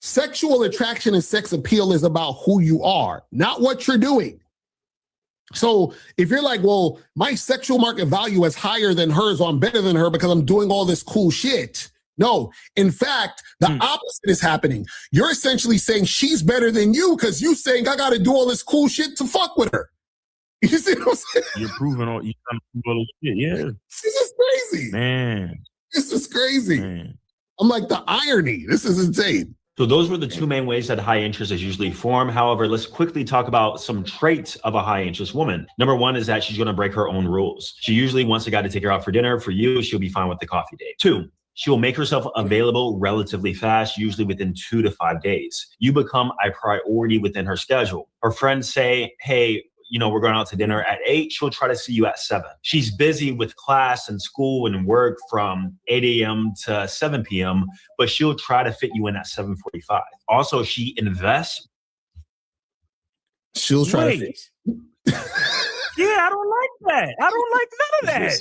Sexual attraction and sex appeal is about who you are, not what you're doing. So if you're like, well, my sexual market value is higher than hers, or I'm better than her because I'm doing all this cool shit. No, in fact, the opposite is happening. You're essentially saying she's better than you because you're saying I got to do all this cool shit to fuck with her. You see what I'm saying? You're proving all, you're trying to prove all this shit. Yeah. This is crazy. Man. This is crazy. Man. I'm like, the irony. This is insane. So those were the two main ways that high interest is usually formed. However, let's quickly talk about some traits of a high interest woman. Number one is that she's going to break her own rules. She usually wants a guy to take her out for dinner. For you, she'll be fine with the coffee date. Two, she will make herself available relatively fast, usually within 2 to 5 days. You become a priority within her schedule. Her friends say, hey, you know, we're going out to dinner at 8. She'll try to see you at 7. She's busy with class and school and work from 8 a.m. to 7 p.m., but she'll try to fit you in at 7:45. Also, she invests. She'll try to fit. Yeah, I don't like that. I don't like none of that.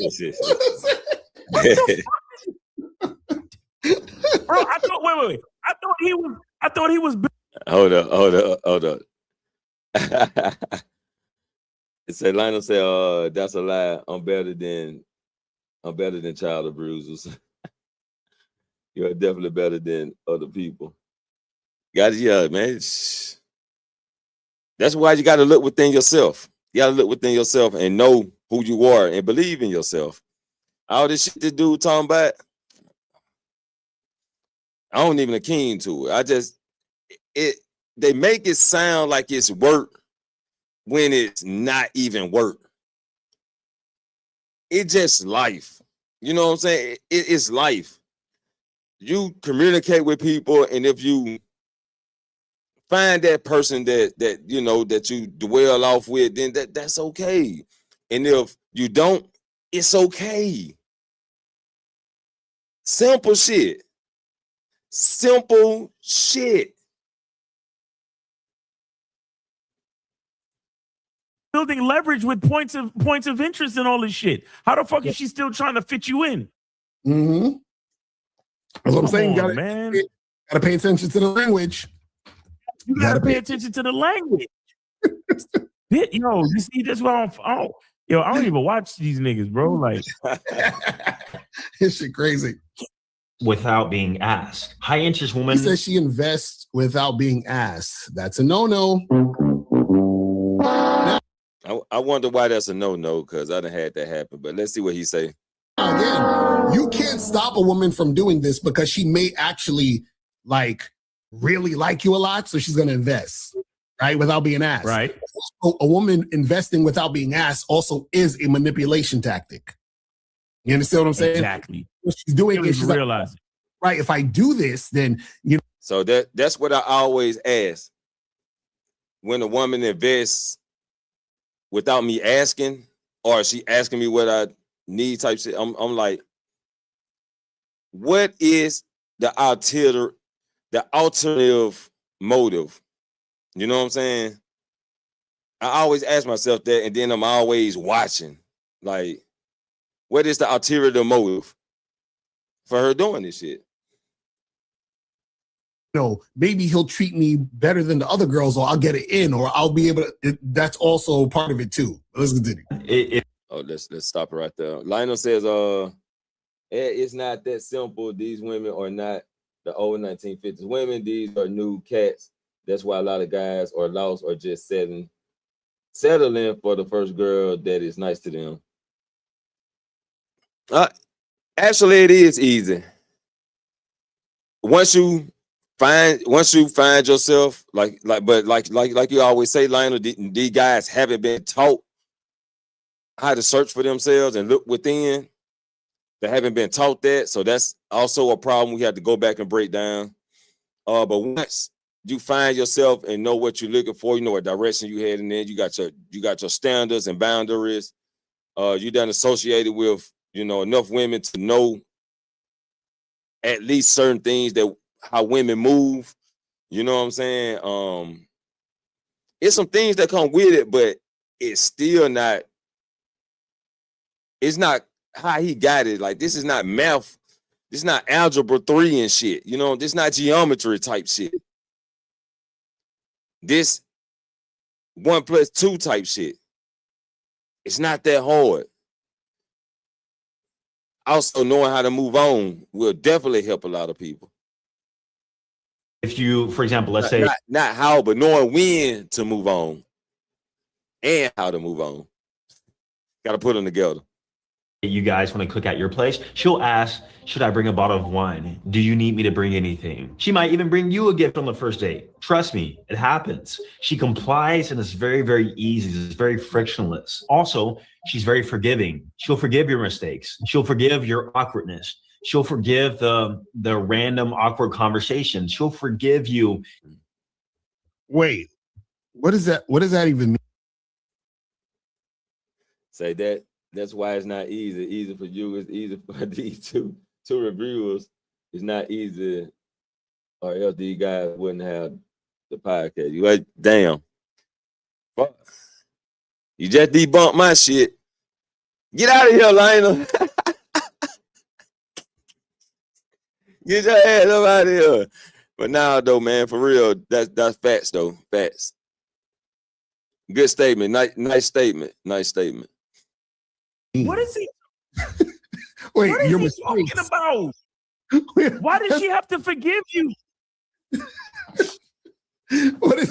Bro, I thought, wait. I thought he was. Hold up. It said Lionel said, that's a lie. I'm better than child abusers. You're definitely better than other people. Guys, yeah, man. That's why you gotta look within yourself. You gotta look within yourself and know who you are and believe in yourself. All this shit this dude talking about, I don't even keen to it. They make it sound like it's work when it's not even work. It's just life. You know what I'm saying? It's life. You communicate with people, and if you find that person that you know that you dwell off with, then that's okay. And if you don't, it's okay. Simple shit. Simple shit. Building leverage with points of interest and all this shit. How the fuck is she still trying to fit you in? Mm-hmm. That's what I'm saying. Man. Gotta pay attention to the language. You gotta pay attention to the language. Yo, you see, that's why I don't even watch these niggas, bro. Like, this shit crazy. without being asked. High interest He woman. says she invests without being asked. That's a no-no. I wonder why that's a no-no, because I done had that happen. But let's see what he say. Again, you can't stop a woman from doing this because she may actually really like you a lot, so she's going to invest, right, without being asked. Right. So a woman investing without being asked also is a manipulation tactic. You understand what I'm saying? Exactly. What she's doing is she's like, realize it. right, if I do this, then you know. So that's what I always ask. When a woman invests without me asking, or she asking me what I need type shit, I'm like, what is the alternative motive? You know what I'm saying? I always ask myself that, and then I'm always watching. Like, what is the ulterior motive for her doing this shit? Maybe he'll treat me better than the other girls, or I'll get it in, or I'll be able to. That's also part of it too. Let's continue. Let's stop it right there. Lionel says, it's not that simple. These women are not the old 1950s women. These are new cats. That's why a lot of guys are lost or just settling for the first girl that is nice to them. Actually, it is easy. Once you find yourself, like you always say, Lionel, these guys haven't been taught how to search for themselves and look within. They haven't been taught that, so that's also a problem we have to go back and break down. But once you find yourself and know what you're looking for, you know what direction you heading in, you got your standards and boundaries. You done associated with enough women to know at least certain things that how women move. You know what I'm saying? It's some things that come with it, but it's still not. It's not how he got it. Like, this is not math. This is not algebra 3 and shit. This is not geometry type shit. This 1 + 2 type shit. It's not that hard. Also, knowing how to move on will definitely help a lot of people. If you, for example, let's say not how, but knowing when to move on and how to move on. Got to put them together. You guys want to cook at your place, she'll ask, should I bring a bottle of wine? Do you need me to bring anything? She might even bring you a gift on the first date. Trust me, it happens. She complies, and it's very, very easy. It's very frictionless. Also, she's very forgiving. She'll forgive your mistakes. She'll forgive your awkwardness. She'll forgive the random awkward conversations. She'll forgive you. Wait, what is that? What does that even mean? Say that. That's why it's not easy. Easy for you. It's easy for these two reviewers. It's not easy, or else these guys wouldn't have the podcast. You like, damn. Fuck. You just debunked my shit. Get out of here, Lionel. Get your ass up out of here. But now, though, man, for real, that's facts, though. Facts. Good statement. Nice statement. Nice statement. What is he? Wait, what is you're he talking about? Why does she have to forgive you?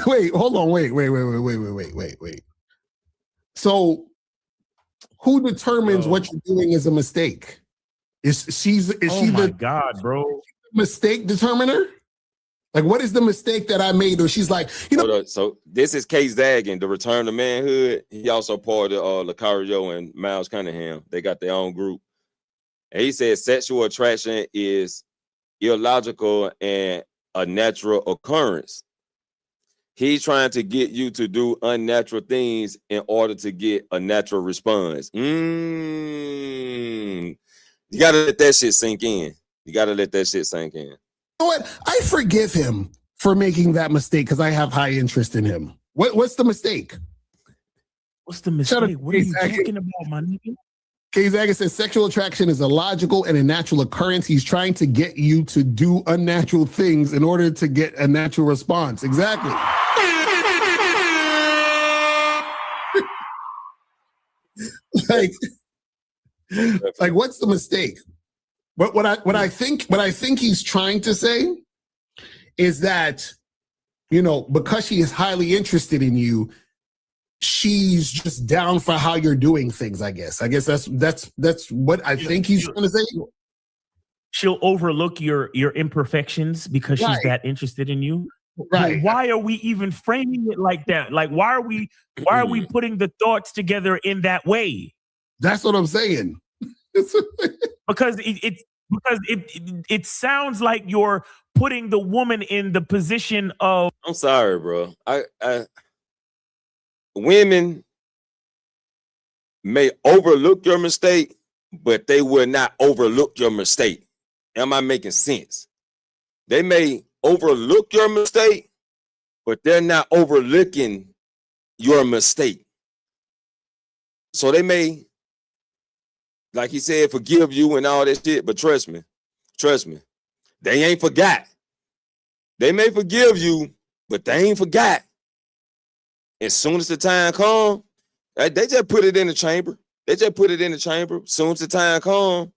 Wait, hold on. Wait. So, who determines what you're doing is a mistake? Is she the God, bro, mistake determiner? Like, what is the mistake that I made? Or she's like, So this is K Zaggin, the Return to Manhood. He also part of Lucario and Miles Cunningham. They got their own group. And he says sexual attraction is illogical and a natural occurrence. He's trying to get you to do unnatural things in order to get a natural response. You got to let that shit sink in. You got to let that shit sink in. You know what? I forgive him for making that mistake because I have high interest in him. What's the mistake? What's the mistake? What are you talking about, my nigga? K Zaggin says sexual attraction is illogical and a natural occurrence. He's trying to get you to do unnatural things in order to get a natural response. Exactly. like, what's the mistake? But what I think he's trying to say is that, because she is highly interested in you, she's just down for how you're doing things. I guess that's what I think he's trying to say. She'll overlook your imperfections because she's that interested in you. Right. But why are we even framing it like that? Like, why are we putting the thoughts together in that way? That's what I'm saying. Because it sounds like you're putting the woman in the position of. I'm sorry, bro. Women may overlook your mistake, but they will not overlook your mistake. Am I making sense? They may overlook your mistake, but they're not overlooking your mistake. So they may, like he said, forgive you and all that shit, but trust me, they ain't forgot. They may forgive you, but they ain't forgot. As soon as the time comes, they just put it in the chamber. As soon as the time comes,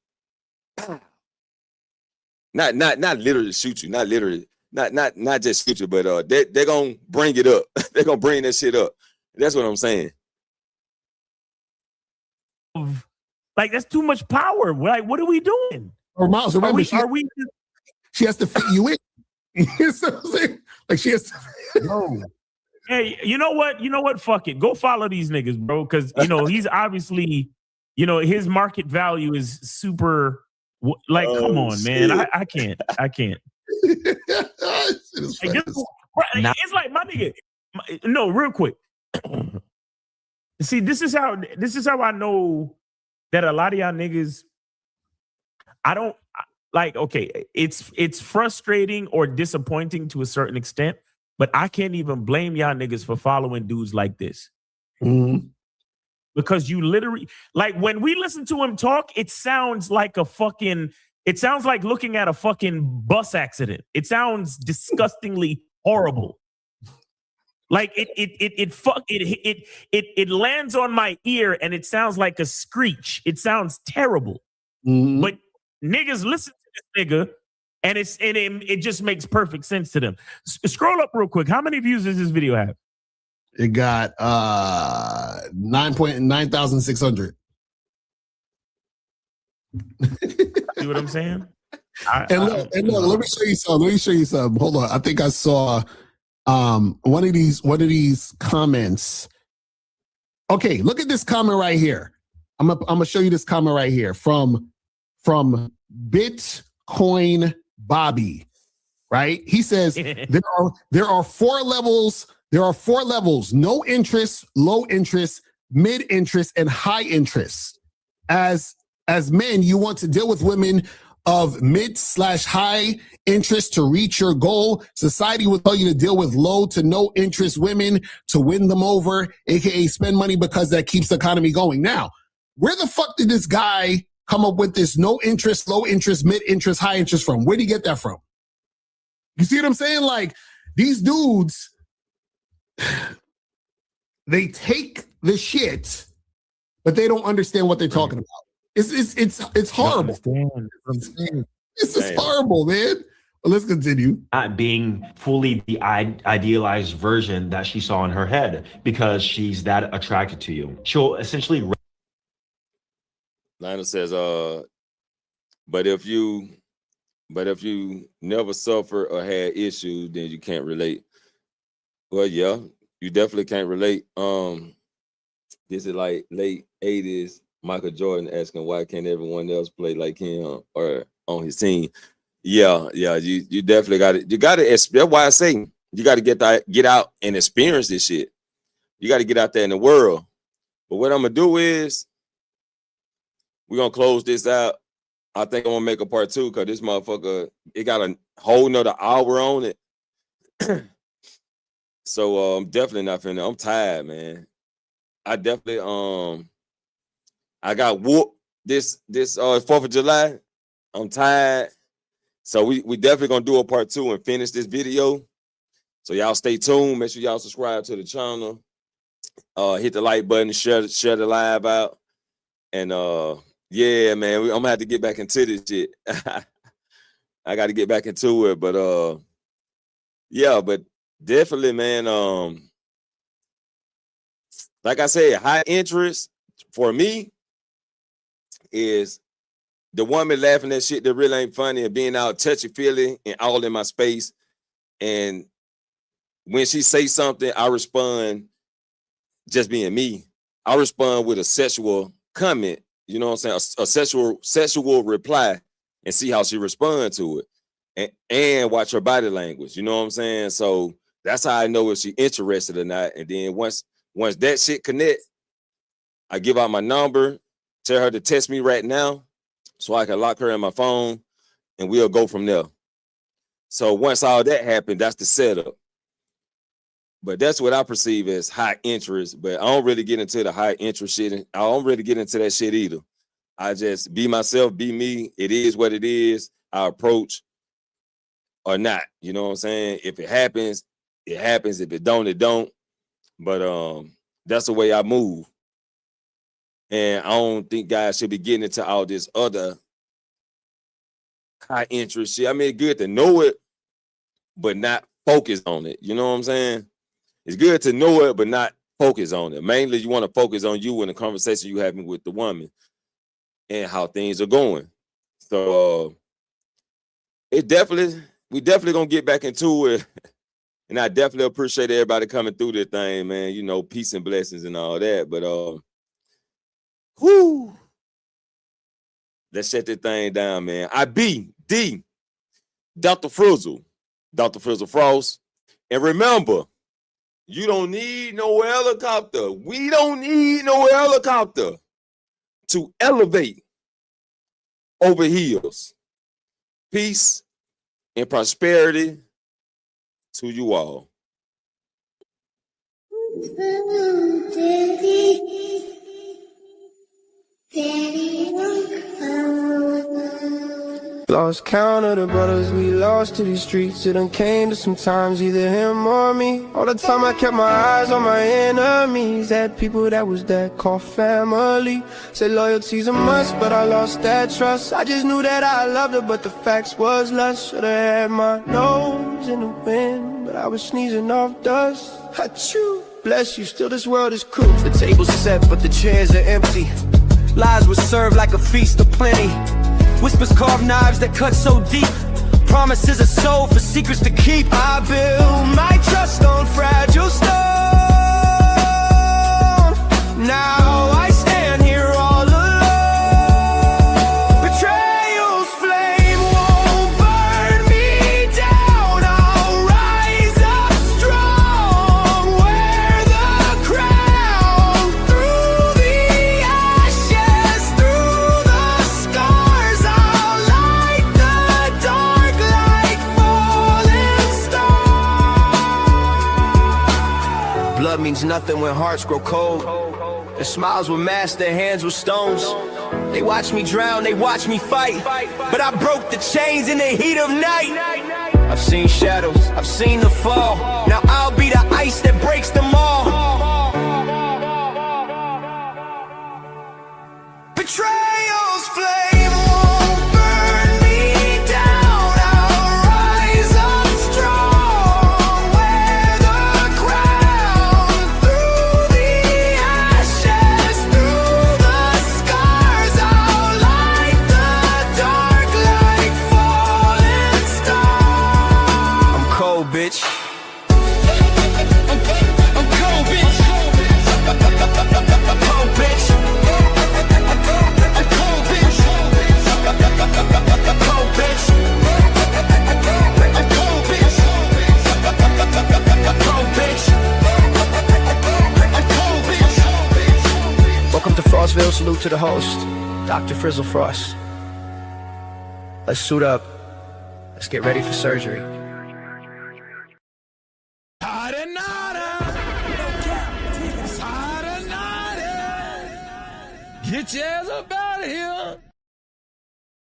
not literally shoot you, not just shoot you, but they're gonna bring it up. They're gonna bring that shit up. That's what I'm saying. Like, that's too much power. Like, what are we doing? Or Miles, remember, she has to fit you in. You know what I'm saying? Like, she has to. No. Hey, you know what? Fuck it. Go follow these niggas, bro. Because he's obviously, his market value is super. Like, come on, man. I can't. It's like, my nigga. No, real quick. See, this is how I know that a lot of y'all niggas. I don't like. Okay, it's frustrating or disappointing to a certain extent, but I can't even blame y'all niggas for following dudes like this. Mm-hmm. Because you literally, like, when we listen to him talk, it sounds like looking at a fucking bus accident. It sounds disgustingly horrible. Like it lands on my ear and it sounds like a screech. It sounds terrible. Mm-hmm. But niggas listen to this nigga and it just makes perfect sense to them. Scroll up real quick. How many views does this video have? It got 9,600. See what I'm saying? Look, let me show you something. Hold on. I think I saw one of these comments. Okay, look at this comment right here. I'm gonna show you this comment right here from Bitcoin Bobby. Right? He says there are 4 levels. There are 4 levels: no interest, low interest, mid interest, and high interest. As men, you want to deal with women of mid/high interest to reach your goal. Society will tell you to deal with low to no interest women to win them over, aka spend money because that keeps the economy going. Now, where the fuck did this guy come up with this no interest, low interest, mid interest, high interest from? Where did he get that from? You see what I'm saying? Like, these dudes, they take the shit, but they don't understand what they're talking about. It's horrible. It's just horrible, man. But let's continue. Not being fully the idealized version that she saw in her head because she's that attracted to you. She'll essentially. Lionel says, but if you never suffer or had issues, then you can't relate. Well, yeah, you definitely can't relate. This is like late 80s Michael Jordan asking why can't everyone else play like him or on his team. Yeah, you definitely got it. You got to. That's why I say you got to get out and experience this shit. You got to get out there in the world. But what I'm gonna do is we're gonna close this out. I think I'm gonna make a part 2 because this motherfucker, it got a whole nother hour on it. So I'm definitely not finna. I'm tired, man. I definitely I got whooped this 4th of July. I'm tired. So we definitely gonna do a part 2 and finish this video. So y'all stay tuned. Make sure y'all subscribe to the channel. Hit the like button, share the live out, and Yeah, man, I'm gonna have to get back into this shit. I got to get back into it, but yeah, but definitely, man. Like I said, high interest for me is the woman laughing at shit that really ain't funny and being out touchy feely and all in my space. And when she say something, I respond just being me. I respond with a sexual comment. You know what I'm saying? A sexual reply, and see how she responds to it, and watch her body language. You know what I'm saying? So that's how I know if she interested or not. And then once that shit connect, I give out my number, tell her to text me right now, so I can lock her in my phone, and we'll go from there. So once all that happened, that's the setup. But that's what I perceive as high interest. But I don't really get into the high interest shit. I don't really get into that shit either. I just be myself, be me. It is what it is. I approach or not. You know what I'm saying? If it happens, it happens. If it don't, it don't. But that's the way I move. And I don't think guys should be getting into all this other high interest shit. I mean, it's good to know it, but not focus on it. You know what I'm saying? It's good to know it, but not focus on it. Mainly, you want to focus on you and the conversation you having with the woman and how things are going. So we definitely gonna get back into it. And I definitely appreciate everybody coming through this thing, man. You know, peace and blessings and all that. But let's shut this thing down, man. I be D, Dr. Frizzle Frost. And remember, you don't need no helicopter. We don't need no helicopter to elevate over hills. Peace and prosperity to you all. Lost count of the brothers we lost to these streets. It done came to sometimes either him or me. All the time I kept my eyes on my enemies. Had people that was that called family. Said loyalty's a must, but I lost that trust. I just knew that I loved her, but the facts was lust. Should've had my nose in the wind, but I was sneezing off dust. Achoo, bless you, still this world is cruel. The table's set, but the chairs are empty. Lies were served like a feast of plenty. Whispers carve knives that cut so deep. Promises are sold for secrets to keep. I build my trust on fragile stone. Now I stand here all alone. Betrayal's flame won't burn me down. I'll rise up strong. Wear the crown. Through the ashes, through the scars, I'll light the dark like falling stars. Blood means nothing when hearts grow cold. Their smiles were masks, their hands were stones. They watched me drown, they watched me fight, but I broke the chains in the heat of night. I've seen shadows, I've seen the fall. Now I'll be the ice that breaks them all. Betrayal's flame won't burn me down. I'll rise up strong. Wear the crown. Through the ashes, through the scars, I'll light the dark like falling stars. I'm cold, bitch. I'm cold, bitch. I'm cold, bitch. I'm cold, bitch. I'm cold, bitch. I'm cold, bitch. I'm cold, bitch. I'm cold, bitch. Welcome to Frostville. Salute to the host, Dr. Frizzle Frost. Let's suit up. Let's get ready for surgery. Get your ass up out of here.